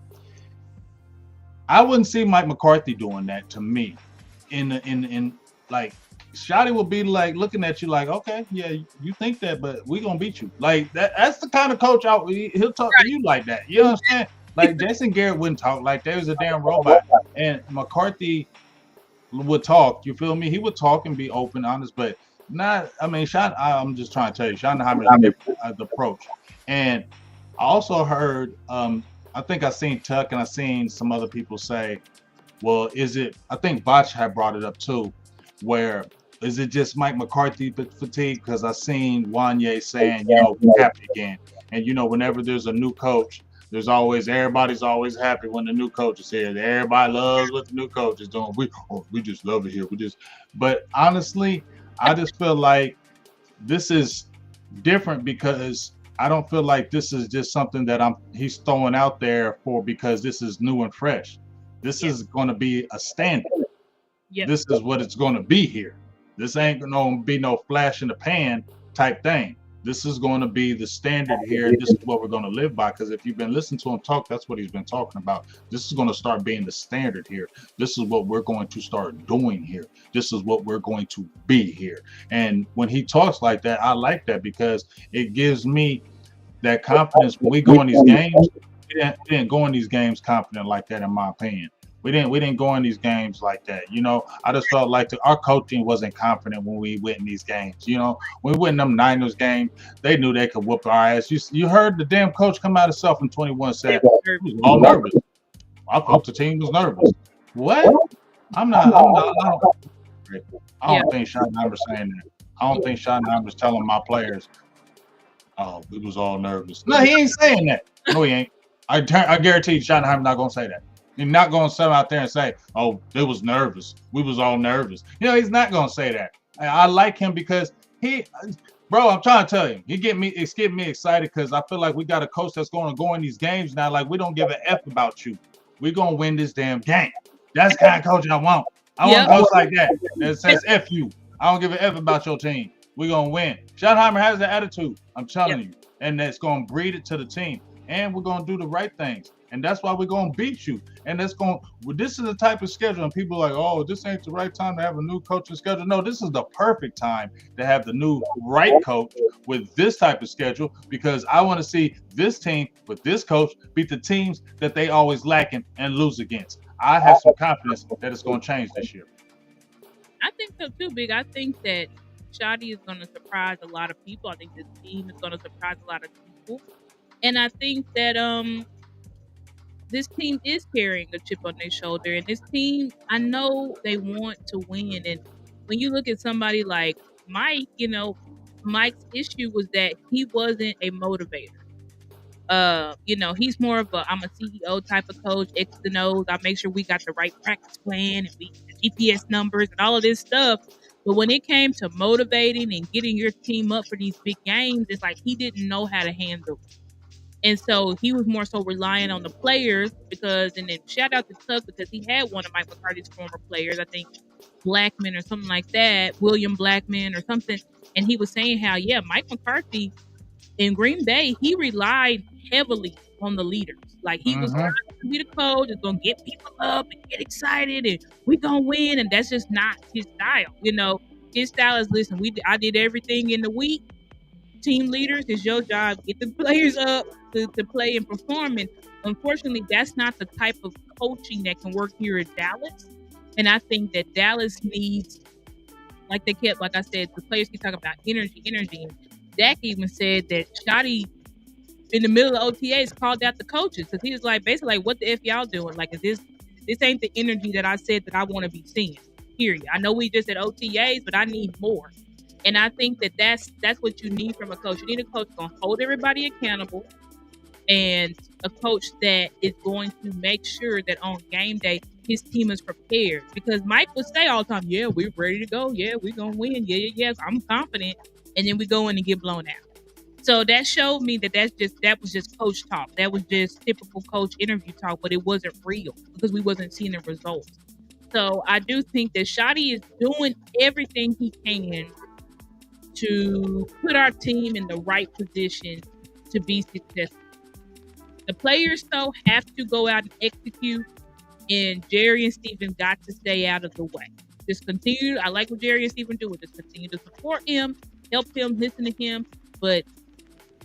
I wouldn't see Mike McCarthy doing that to me. In like Shotty will be like looking at you like, okay, yeah, you think that, but we gonna beat you. Like that's the kind of coach he'll talk to you like that. You know what I'm saying? Like Jason Garrett wouldn't talk like that. He was a damn robot. And McCarthy would talk. You feel me? He would talk and be open, honest, but not. I mean, I'm just trying to tell you, Schottenheimer's a different approach. And I also heard. I think I seen Tuck and I seen some other people say, "Well, is it?" I think Botch had brought it up too, where is it just Mike McCarthy fatigue? Because I seen Wanye saying, happy again, and whenever there's a new coach, everybody's always happy when the new coach is here. Everybody loves what the new coach is doing. We just love it here. But honestly, I just feel like this is different because I don't feel like this is just something that he's throwing out there for because this is new and fresh. This is going to be a standard. Yep. This is what it's going to be here. This ain't going to be no flash in the pan type thing. This is going to be the standard here. This is what we're going to live by. Because if you've been listening to him talk, that's what he's been talking about. This is going to start being the standard here. This is what we're going to start doing here. This is what we're going to be here. And when he talks like that, I like that because it gives me that confidence when we go in these games. We didn't go in these games confident like that, in my opinion. We didn't go in these games like that. I just felt like our coaching wasn't confident when we went in these games. When we went in them Niners games, they knew they could whoop our ass. You heard the damn coach come out himself in 21 said he was all nervous. I thought the team was nervous. What? I don't think Schottenheimer's saying that. I don't think Schottenheimer's telling my players, oh, we was all nervous. No, he ain't saying that. No, he ain't. I guarantee you Schottenheimer's not going to say that. He's not going to sit out there and say, oh, they was nervous. We was all nervous. He's not going to say that. I like him because bro, I'm trying to tell you, it's getting me excited because I feel like we got a coach that's going to go in these games now. Like, we don't give a F about you. We're going to win this damn game. That's the kind of coach I want. I want a coach like that says F you. I don't give a F about your team. We're going to win. Schottenheimer has the attitude. I'm telling you. And that's going to breed it to the team. And we're going to do the right things. And that's why we're going to beat you. And this is the type of schedule. And people are like, oh, this ain't the right time to have a new coaching schedule. No, this is the perfect time to have the new right coach with this type of schedule because I want to see this team with this coach beat the teams that they always lacking and lose against. I have some confidence that it's going to change this year. I think so too, Big. I think that Shotty is going to surprise a lot of people. I think this team is going to surprise a lot of people. And I think that this team is carrying a chip on their shoulder. And this team, I know they want to win. And when you look at somebody like Mike, Mike's issue was that he wasn't a motivator. He's more of I'm a CEO type of coach, X and O's. I make sure we got the right practice plan and we GPS numbers and all of this stuff. But when it came to motivating and getting your team up for these big games, it's like he didn't know how to handle it. And so he was more so relying on the players and then shout out to Tuck because he had one of Mike McCarthy's former players, I think Blackman or something like that, William Blackman or something. And he was saying how, Mike McCarthy in Green Bay, he relied heavily on the leaders. Like he was trying to be the coach, is going to get people up and get excited and we're going to win. And that's just not his style. His style is, listen, I did everything in the week. Team leaders, it's your job. Get the players up to play and perform. And unfortunately, that's not the type of coaching that can work here at Dallas. And I think that Dallas needs, like I said, the players keep talking about energy. And Dak even said that Shotty, in the middle of OTAs, called out the coaches because he was like, basically, like, what the F y'all doing? Like, this ain't the energy that I said that I want to be seeing. Period. I know we just at OTAs, but I need more. And I think that that's what you need from a coach. You need a coach gonna hold everybody accountable, and a coach that is going to make sure that on game day his team is prepared. Because Mike would say all the time, "Yeah, we're ready to go. Yeah, we're gonna win. Yeah, yeah, yes, I'm confident." And then we go in and get blown out. So that showed me that that was just coach talk. That was just typical coach interview talk, but it wasn't real because we wasn't seeing the results. So I do think that Shotty is doing everything he can to put our team in the right position to be successful. The players, though, have to go out and execute, and Jerry and Steven got to stay out of the way. Just continue. I like what Jerry and Steven do. Just continue to support him, help him, listen to him, but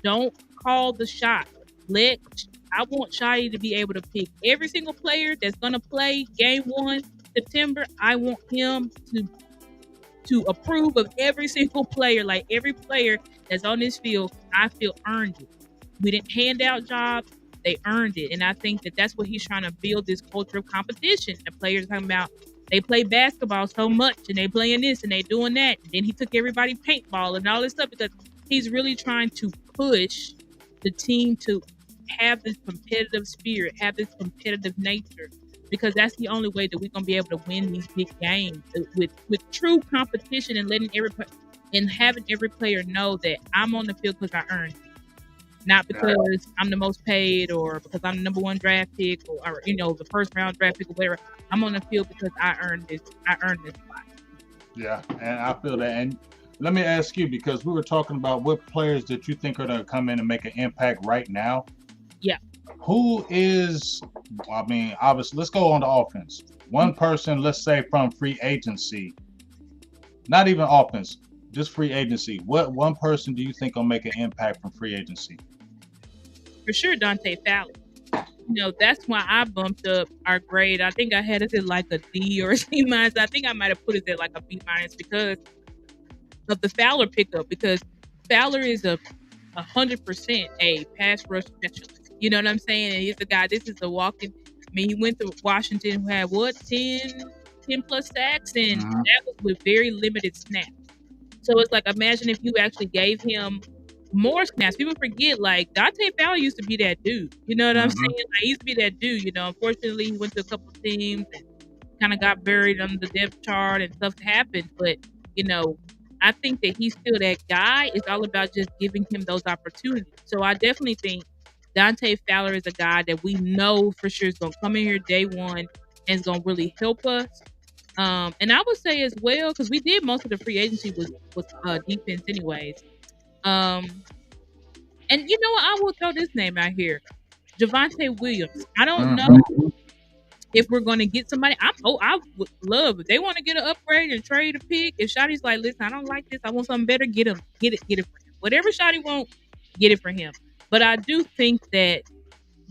don't call the shot. Let I want Shotty to be able to pick every single player that's gonna play game 1 September. I want him to approve of every single player, like every player that's on this field. I feel earned it. We didn't hand out jobs; they earned it, and I think that that's what he's trying to build, this culture of competition. The players talking about they play basketball so much, and they playing this and they doing that. And then he took everybody paintball and all this stuff because he's really trying to push the team to have this competitive spirit, have this competitive nature, because that's the only way that we're gonna be able to win these big games with true competition and letting and having every player know that I'm on the field because I earned it, not because I'm the most paid or because I'm the number one draft pick or the first round draft pick or whatever. I'm on the field because I earned this. I earned this spot. Yeah, and I feel that. And let me ask you, because we were talking about what players that you think are going to come in and make an impact right now. Yeah. Who is, I mean, obviously, let's go on the offense. One person, let's say from free agency, not even offense, just free agency. What one person do you think will make an impact from free agency? For sure, Dante Fowler. That's why I bumped up our grade. I think I had it at like a D or a C minus. I think I might have put it at like a B minus because of the Fowler pickup. Because Fowler is 100% a pass rush specialist. You know what I'm saying? And he's the guy. This is the walking. I mean, he went to Washington, who had what 10 plus sacks, and that was with very limited snaps. So it's like, imagine if you actually gave him more snaps. People forget, like, Dante Fowler used to be that dude. You know what I'm saying? Like, he used to be that dude. Unfortunately, he went to a couple of teams and kind of got buried under the depth chart and stuff happened. But, I think that he's still that guy. It's all about just giving him those opportunities. So I definitely think Dante Fowler is a guy that we know for sure is going to come in here day one and is going to really help us. And I would say as well, because we did most of the free agency with defense anyways. And you know what? I will throw this name out here. Javonte Williams. I don't know if we're going to get somebody. I would love if they want to get an upgrade and trade a pick. If Shotty's like, listen, I don't like this. I want something better. Get it for him. Whatever Shotty wants, get it for him. But I do think that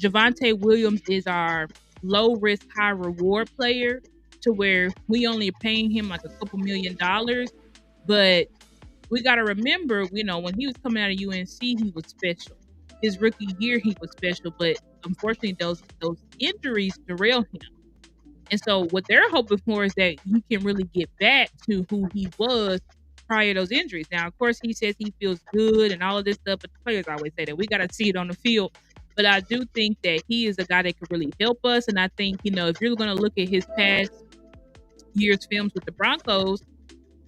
Javonte Williams is our low risk, high reward player, to where we only paying him like a couple $1,000,000. But we got to remember, when he was coming out of UNC, he was special. His rookie year, he was special, but unfortunately, those injuries derail him. And so, what they're hoping for is that he can really get back to who he was prior to those injuries. Now, of course, he says he feels good and all of this stuff, but the players always say that we got to see it on the field. But I do think that he is a guy that could really help us. And I think, if you're going to look at his past year's films with the Broncos,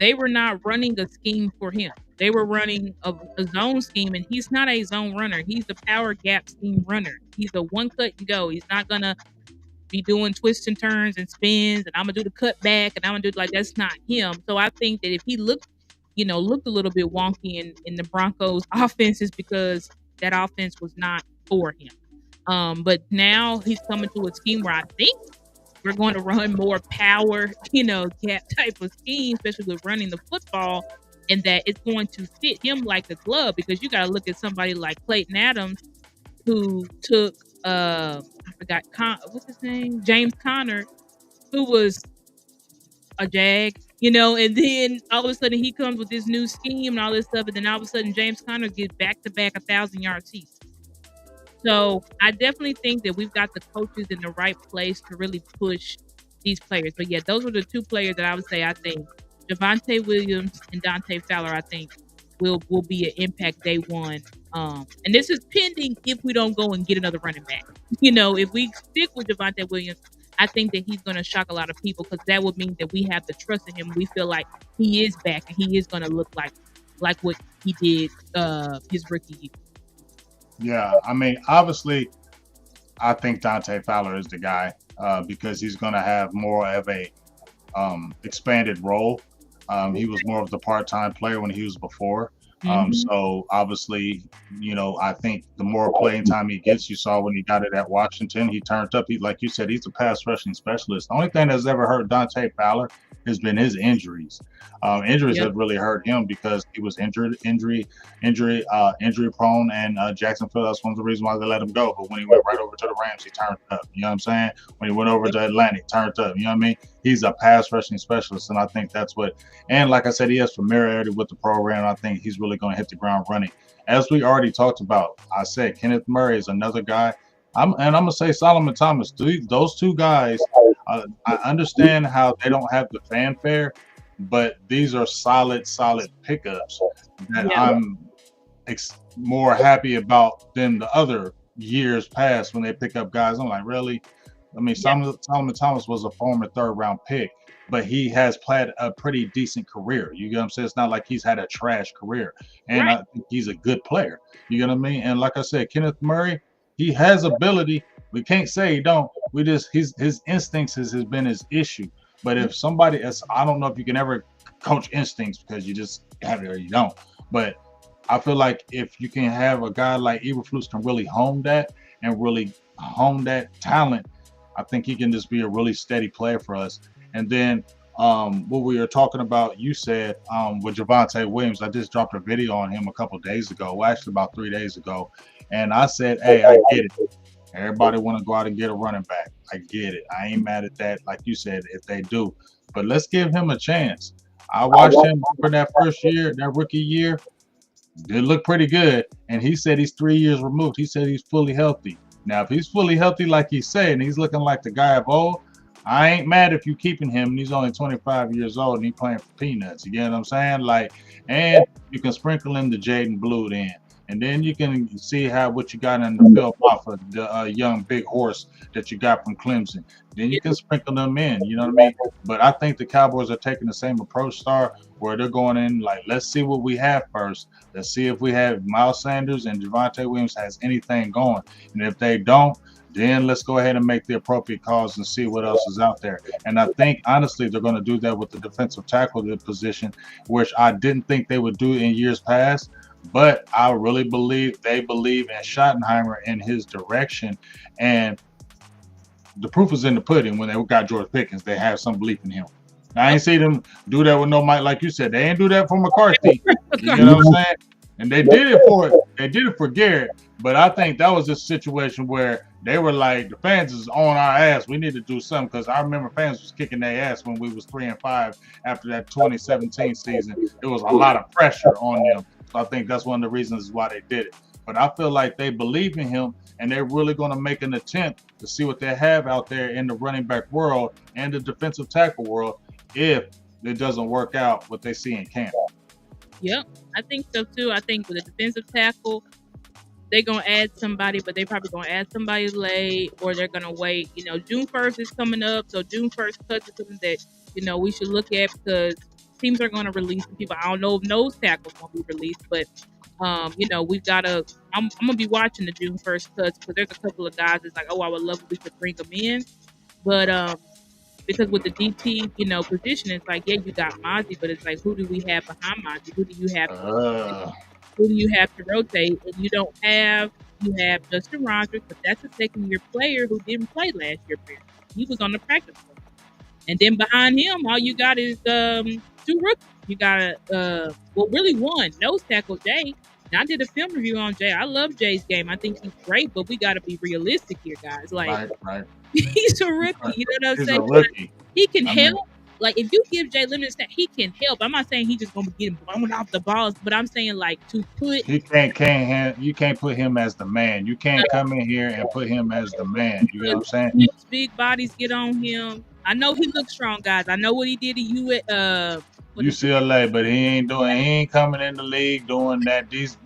they were not running a scheme for him. They were running a zone scheme, and he's not a zone runner. He's a power gap scheme runner. He's a one cut and go. He's not going to be doing twists and turns and spins, and I'm going to do the cut back, and I'm going to do like that's not him. So I think that if he looked a little bit wonky in the Broncos offenses because that offense was not for him. But now he's coming to a scheme where I think we're going to run more power, gap type of scheme, especially with running the football, and that it's going to fit him like a glove, because you got to look at somebody like Clayton Adams, who took, I forgot, what's his name? James Conner, who was a jag, and then all of a sudden he comes with this new scheme and all this stuff, and then all of a sudden James Conner gets back-to-back 1,000-yard seasons. So I definitely think that we've got the coaches in the right place to really push these players. But yeah, those were the two players that I would say I think Javonte Williams and Dante Fowler, I think, will be an impact day one. And this is pending if we don't go and get another running back. If we stick with Javonte Williams, I think that he's going to shock a lot of people because that would mean that we have the trust in him. We feel like he is back and he is going to look like what he did his rookie year. Yeah, I mean, obviously, I think Dante Fowler is the guy because he's going to have more of a expanded role. He was more of the part-time player when he was before. So obviously, I think the more playing time he gets, you saw when he got it at Washington, he turned up. He, like you said, he's a pass rushing specialist. The only thing that's ever hurt Dante Fowler has been his injuries. Injuries Yep. have really hurt him because he was injury prone, and Jacksonville. That's one of the reasons why they let him go. But when he went right over to the Rams, he turned up. You know what I'm saying? When he went over to Atlanta, he turned up. You know what I mean? He's a pass rushing specialist, and I think that's what. And like I said, he has familiarity with the program. I think he's really going to hit the ground running. As we already talked about, I said Kenneth Murray is another guy. I'm gonna say Solomon Thomas. Those two guys, I understand how they don't have the fanfare, but these are solid pickups that Yeah. I'm more happy about than the other years past when they pick up guys. I'm like, really? I mean, Yeah. Solomon Thomas was a former third-round pick, but he has played a pretty decent career. You get what I'm saying? It's not like he's had a trash career, and Right. I think he's a good player. You get what I mean? And like I said, Kenneth Murray, he has ability. We can't say he don't. We just his instincts has been his issue. But if somebody else, I don't know if you can ever coach instincts because you just have it or you don't. But I feel like if you can have a guy like Eberflus can really hone that and really hone that talent, I think he can just be a really steady player for us. And then what we were talking about, you said with Javonte Williams, I just dropped a video on him a couple of days ago, well, actually about 3 days ago, and I said, hey, I get it. Everybody want to go out and get a running back. I get it. I ain't mad at that, like you said, if they do. But let's give him a chance. I watched him for that first year, that rookie year. Did look pretty good. And he said he's 3 years removed. He said he's fully healthy. Now, if he's fully healthy, like he said, and he's looking like the guy of old, I ain't mad if you keeping him. And he's only 25 years old and he playing for peanuts. You get what I'm saying? Like, and you can sprinkle in the Jaden Blue then. And then you can see what you got in the field off of the young big horse that you got from Clemson. Then you can sprinkle them in. You know what I mean? But I think the Cowboys are taking the same approach, Star, where they're going in like, let's see what we have first. Let's see if we have Miles Sanders and Javonte Williams has anything going. And if they don't, then let's go ahead and make the appropriate calls and see what else is out there. And I think, honestly, they're going to do that with the defensive tackle position, which I didn't think they would do in years past. But I really believe they believe in Schottenheimer and his direction. And the proof is in the pudding. When they got George Pickens, they have some belief in him. I ain't see them do that with no Mike, like you said. They ain't do that for McCarthy. You know what I'm saying? And they did it for Garrett. But I think that was a situation where they were like, the fans is on our ass. We need to do something, because I remember fans was kicking their ass when we was 3-5 after that 2017 season. There was a lot of pressure on them. So I think that's one of the reasons why they did it. But I feel like they believe in him, and they're really going to make an attempt to see what they have out there in the running back world and the defensive tackle world if it doesn't work out what they see in camp. Yep, I think so too. I think with the defensive tackle, they're gonna add somebody, but they probably gonna add somebody late, or they're gonna wait. June 1st is coming up, so June 1st cuts is something that we should look at, because teams are gonna release some people. I don't know if nose tackles gonna be released, but we've gotta. I'm gonna be watching the June 1st cuts, because there's a couple of guys that's like, oh, I would love if we could bring them in, but because with the DT, position, it's like, yeah, you got Mozzie, but it's like, who do we have behind Mozzie? Who do you have to rotate? And you have Justin Rogers, but that's a second year player who didn't play last year. He was on the practice squad. And then behind him, all you got is two rookies. You got really one nose tackle, Jay. And I did a film review on Jay. I love Jay's game. I think he's great, but we got to be realistic here, guys. Like, right. He's a rookie. You know what I'm He's saying? a rookie. He can help. Like, if you give Jay limited snap, he can help. I'm not saying he's just gonna be getting blown off the balls, but I'm saying, like, to put you can't put him as the man. You can't come in here and put him as the man. You know what I'm saying? Big bodies get on him. I know he looks strong, guys. I know what he did to you at What is UCLA, but he ain't coming in the league doing that. These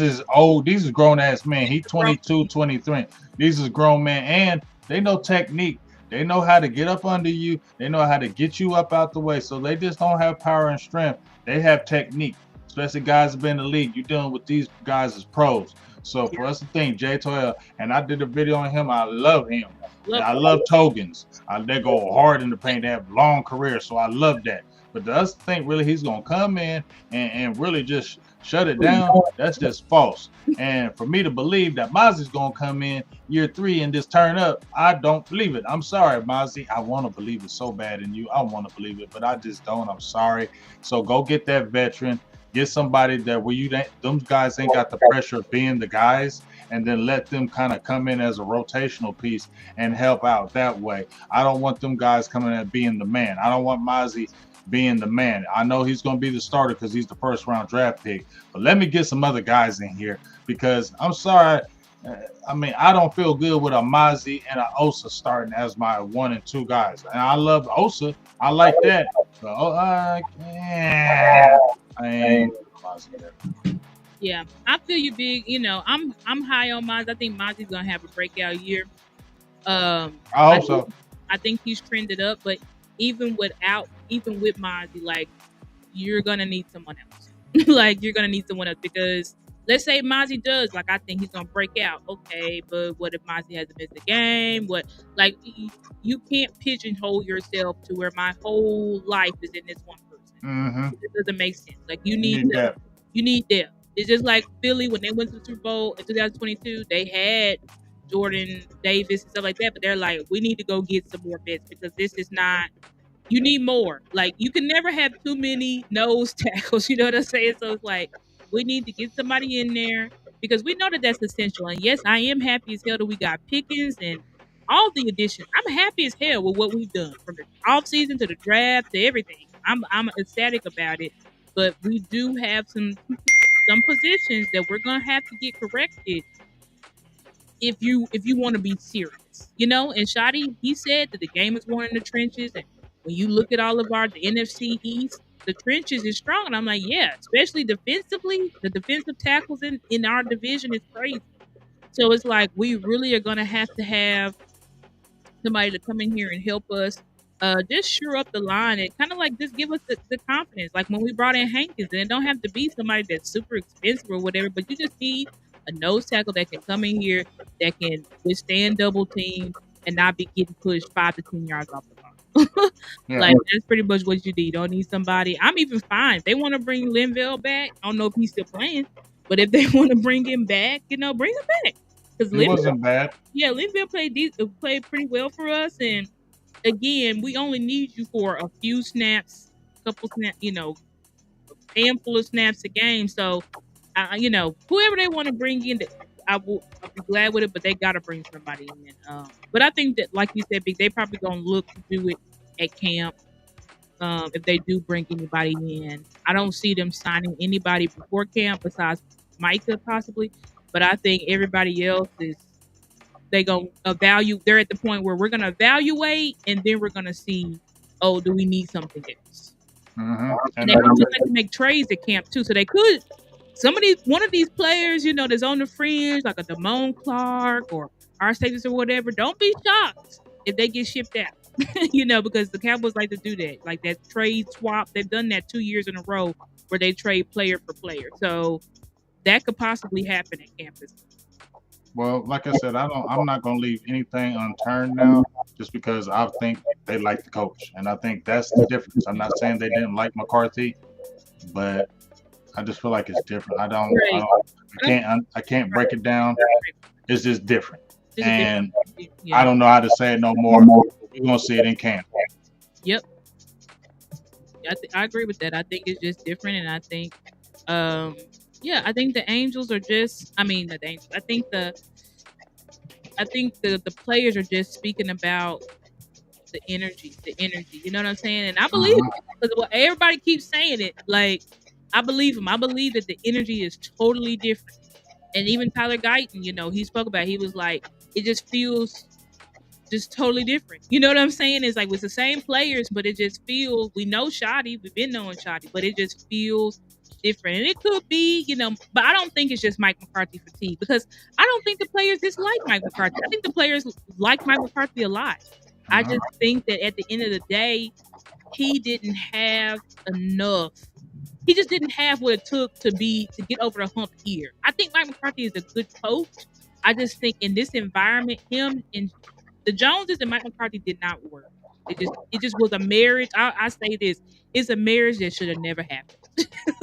is old, these is grown ass men. He wrong? 22, 23. These is grown men, and they know technique. They know how to get up under you. They know how to get you up out the way. So they just don't have power and strength. They have technique. Especially guys have been in the league. You're dealing with these guys as pros. So for us to think J12, and I did a video on him, I love him. And Love I love Togans. They go hard in the paint. They have long careers, so I love that. But to us to think really he's gonna come in and really just shut it down, that's just false. And for me to believe that Mozzie's gonna come in year 3 and just turn up, I don't believe it. I'm sorry, Mozzie. I want to believe it so bad in you. I want to believe it, but I just don't. I'm sorry. So go get that veteran. Get somebody that where you them guys ain't got the pressure of being the guys, and then let them kind of come in as a rotational piece and help out that way. I don't want them guys coming in being the man. I don't want Mozzie being the man. I know he's going to be the starter because he's the first round draft pick, but let me get some other guys in here because I'm sorry. I mean, I don't feel good with a Mozzie and a Osa starting as my 1 and 2 guys. And I love Osa. I like that. But, I ain't Mozzie there. Yeah, I feel you, big. You know, I'm high on Mozzie. I think Mozzie's gonna have a breakout year. I I hope so. I think he's trended up, but even with Mozzie, like you're gonna need someone else. Like you're gonna need someone else because let's say Mozzie does, like I think he's gonna break out. Okay, but what if Mozzie hasn't missed a game? What like you can't pigeonhole yourself to where my whole life is in this one person. Mm-hmm. It doesn't make sense. Like You need that. you need depth. It's just like Philly when they went to the Super Bowl in 2022. They had Jordan Davis and stuff like that, but they're like, we need to go get some more vets because this is not. You need more. Like you can never have too many nose tackles. You know what I'm saying? So it's like we need to get somebody in there because we know that that's essential. And yes, I am happy as hell that we got Pickens and all the additions. I'm happy as hell with what we've done from the off season to the draft to everything. I'm ecstatic about it. But we do have some positions that we're gonna have to get corrected if you want to be serious, you know. And Shotty, he said that the game is won in the trenches, and when you look at all of the NFC East, the trenches is strong. And I'm like, yeah, especially defensively, the defensive tackles in our division is crazy. So it's like we really are gonna have to have somebody to come in here and help us just shore up the line and kind of like just give us the confidence. Like when we brought in Hankins, and it don't have to be somebody that's super expensive or whatever, but you just need a nose tackle that can come in here that can withstand double team and not be getting pushed 5 to 10 yards off the ball. Yeah. Like that's pretty much what you need. You don't need somebody. I'm even fine. If they want to bring Linville back. I don't know if he's still playing, but if they want to bring him back, you know, bring him back. Because It wasn't bad. yeah, Linville played pretty well for us, and again, we only need you for a few snaps, couple snaps, you know, handful of snaps a game. So, you know, whoever they want to bring in, I'll be glad with it. But they got to bring somebody in. But I think that, like you said, Big, they probably gonna look to do it at camp. If they do bring anybody in, I don't see them signing anybody before camp besides Micah possibly. But I think everybody else is they gonna evaluate. They're at the point where we're gonna evaluate, and then we're gonna see, oh, do we need something else? Mm-hmm. And they probably like to make trades at camp too, so they could. One of these players, you know, that's on the fringe, like a Damone Clark or Arceus or whatever. Don't be shocked if they get shipped out. You know, because the Cowboys like to do that, like that trade swap. They've done that 2 years in a row where they trade player for player. So that could possibly happen at campus. Well, like I said, I'm not gonna leave anything unturned now, just because I think they like the coach, and I think that's the difference. I'm not saying they didn't like McCarthy, but I just feel like it's different. I can't break it down. It's just different, and Yeah. I don't know how to say it no more. We're gonna see it in camp. Yep. I agree with that. I think it's just different, and I think, yeah, I think the Angels are just. I mean, the Angels. I think the players are just speaking about the energy, the energy. You know what I'm saying? And I believe Mhm. it because everybody keeps saying it. Like I believe him. I believe that the energy is totally different. And even Tyler Guyton, you know, he spoke about. It, he was like, it just feels just totally different. You know what I'm saying? It's like it's the same players, but it just feels. We know Shoddy, we've been knowing Shoddy, but it just feels different. And it could be, but I don't think it's just Mike McCarthy fatigue because I don't think the players dislike Mike McCarthy. I think the players like Mike McCarthy a lot. I Mhm. just think that at the end of the day, he didn't have enough. He just didn't have what it took to get over the hump here. I think Mike McCarthy is a good coach. I just think in this environment, him and the Joneses and Mike McCarthy did not work. It just was a marriage. I say this, it's a marriage that should have never happened.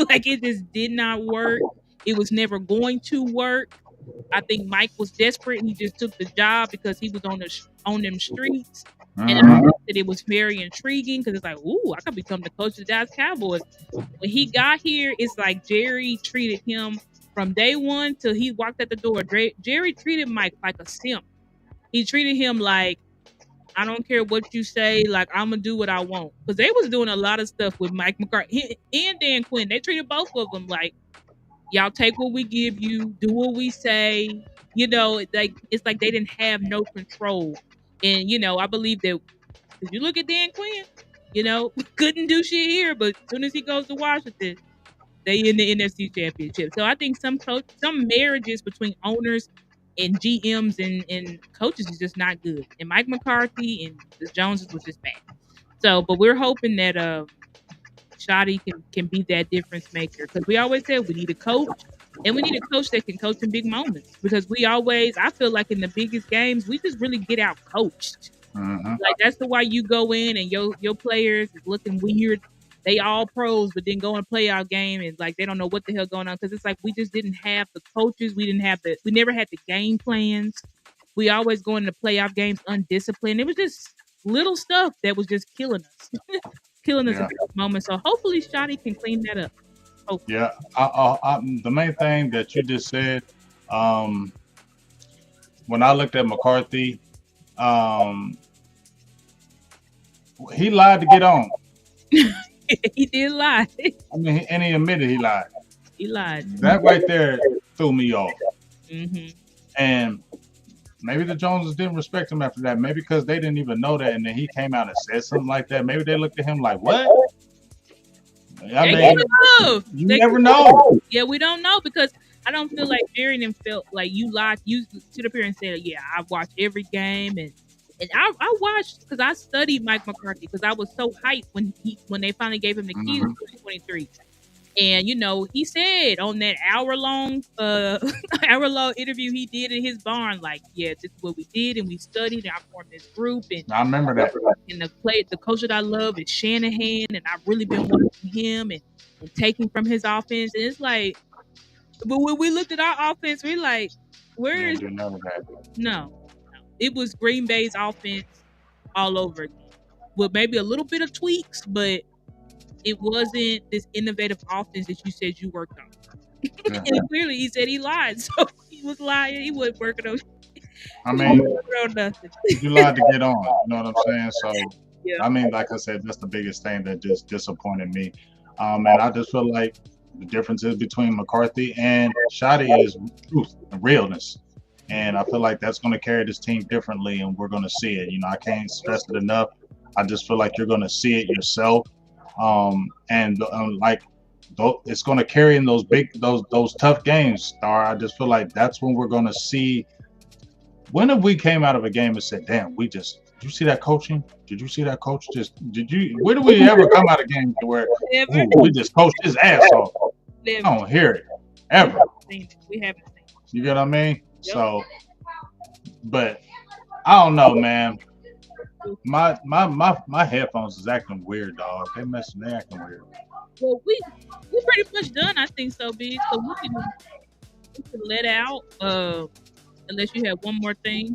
Like it just did not work. It was never going to work. I think Mike was desperate. He just took the job because he was on them streets, and I Mhm. think that it was very intriguing because it's like, ooh, I could become the coach of the Dallas Cowboys. When he got here, it's like Jerry treated him from day one till he walked at the door. Jerry treated Mike like a simp. He treated him like, I don't care what you say, like I'm gonna do what I want. Because they was doing a lot of stuff with Mike McCarthy and Dan Quinn. They treated both of them like, y'all take what we give you, do what we say. It's like they didn't have no control. And I believe that if you look at Dan Quinn, couldn't do shit here, but as soon as he goes to Washington, they in the NFC Championship. So I think some marriages between owners and GMs and coaches is just not good. And Mike McCarthy and the Joneses was just bad. So, but we're hoping that Shoddy can be that difference maker because we always said we need a coach. And we need a coach that can coach in big moments because I feel like in the biggest games, we just really get out coached. Mhm. Like that's the why you go in and your players is looking weird. They all pros, but then go and play our game and like they don't know what the hell going on because it's like we just didn't have the coaches. We never had the game plans. We always go into playoff games undisciplined. It was just little stuff that was just killing us, killing us at Yeah. the moment. So hopefully, Shotty can clean that up. Hopefully. Yeah. The main thing that you just said, um, when I looked at McCarthy, um, he lied to get on. He did lie. I mean, and he admitted he lied. He lied. That right there threw me off. Hmm. And maybe the Joneses didn't respect him after that. Maybe because they didn't even know that, and then he came out and said something like that. Maybe they looked at him like, "What?" I They mean, could have. you never know. Yeah, we don't know because I don't feel like Jerry and felt like you lied. You stood up here and said, "Yeah, I watched every game and I watched because I studied Mike McCarthy because I was so hyped when they finally gave him the keys in Mhm. 2023." And he said on that hour long interview he did in his barn, like, yeah, this is what we did and we studied and I formed this group I remember that. and the coach that I love is Shanahan and I've really been watching him and taking from his offense. And it's like, but when we looked at our offense, we're like, You where is didn't do none of that. no. It was Green Bay's offense all over again. With maybe a little bit of tweaks, but it wasn't this innovative offense that you said you worked on. Yeah. And clearly he said he lied. So he was lying. He wasn't working on, I mean, nothing. you lied to get on. You know what I'm saying? So, Yeah. I mean, like I said, that's the biggest thing that just disappointed me. And I just feel like the differences between McCarthy and Shotty is truth and realness. And I feel like that's going to carry this team differently, and we're going to see it. I can't stress it enough. I just feel like you're going to see it yourself. And like, it's going to carry in those tough games, Star. I just feel like that's when we're going to see. When have we came out of a game and said, "Damn, did you see that coaching? Did you see that coach? Where do we ever come out of games where Never. we just coached his ass off?" I Never. don't hear it ever. We haven't seen it. You get what I mean? Yep. So, but I don't know, man. My headphones is acting weird, dog. They acting weird. Well, we're pretty much done, I think so, big. So we can let out. Unless you have one more thing.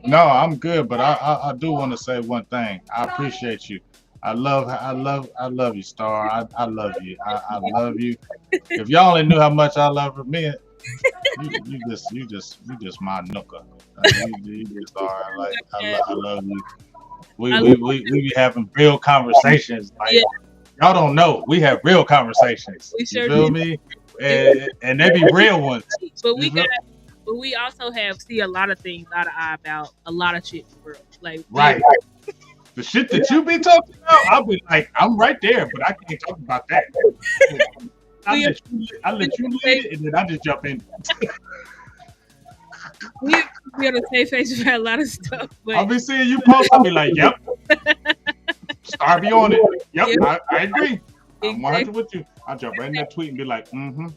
No, I'm good, but I do want to say one thing. I appreciate you. I love you, Star. I love you. I love you. If y'all only knew how much I love her, man, you just my nooker. You just are like I love you. We be having real conversations. Like Yeah. y'all don't know, we have real conversations. We sure You feel do. me? And they be real ones. But we got but we also see a lot of things eye to eye about a lot of shit in the world. Like Right. The shit that you be talking about, I'll be like, I'm right there, but I can't talk about that. I let you lead it, and then I just jump in. we be on the same face about a lot of stuff. But I'll be seeing you post. I'll be like, yep. Starby on it. Yep, Yep. I agree. I'm Exactly. 100 with you. I'll jump right in that tweet and be like, mm-hmm.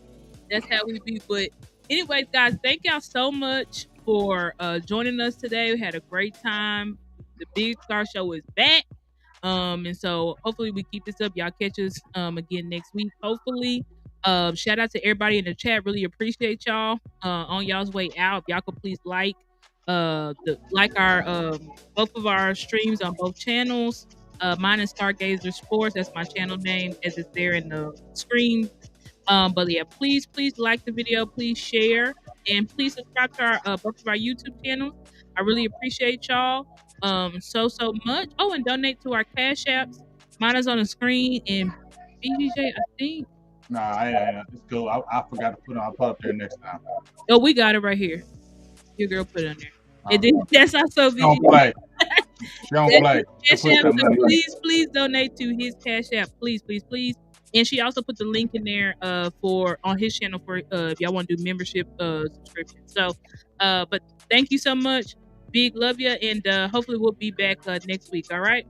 That's how we be. But anyways, guys, thank y'all so much for joining us today. We had a great time. The Big Star Show is back. And so hopefully we keep this up. Y'all catch us again next week. Hopefully. Shout out to everybody in the chat. Really appreciate y'all. On y'all's way out. If y'all could please like our both of our streams on both channels. Mine is Stargazer Sports. That's my channel name as it's there in the screen. But yeah, please like the video, please share, and please subscribe to our both of our YouTube channels. I really appreciate y'all so much. Oh, and donate to our cash apps. Mine is on the screen, and BJJ, I think. Nah, it's cool. I forgot to put it on. I'll put it up there next time. Oh, we got it right here. Your girl put it on there. And then that's also She don't play. She don't play. Cash app, so please donate to his cash app. Please. And she also put the link in there for on his channel for if y'all want to do membership subscription. So but thank you so much. Big love you, and hopefully we'll be back next week. All right.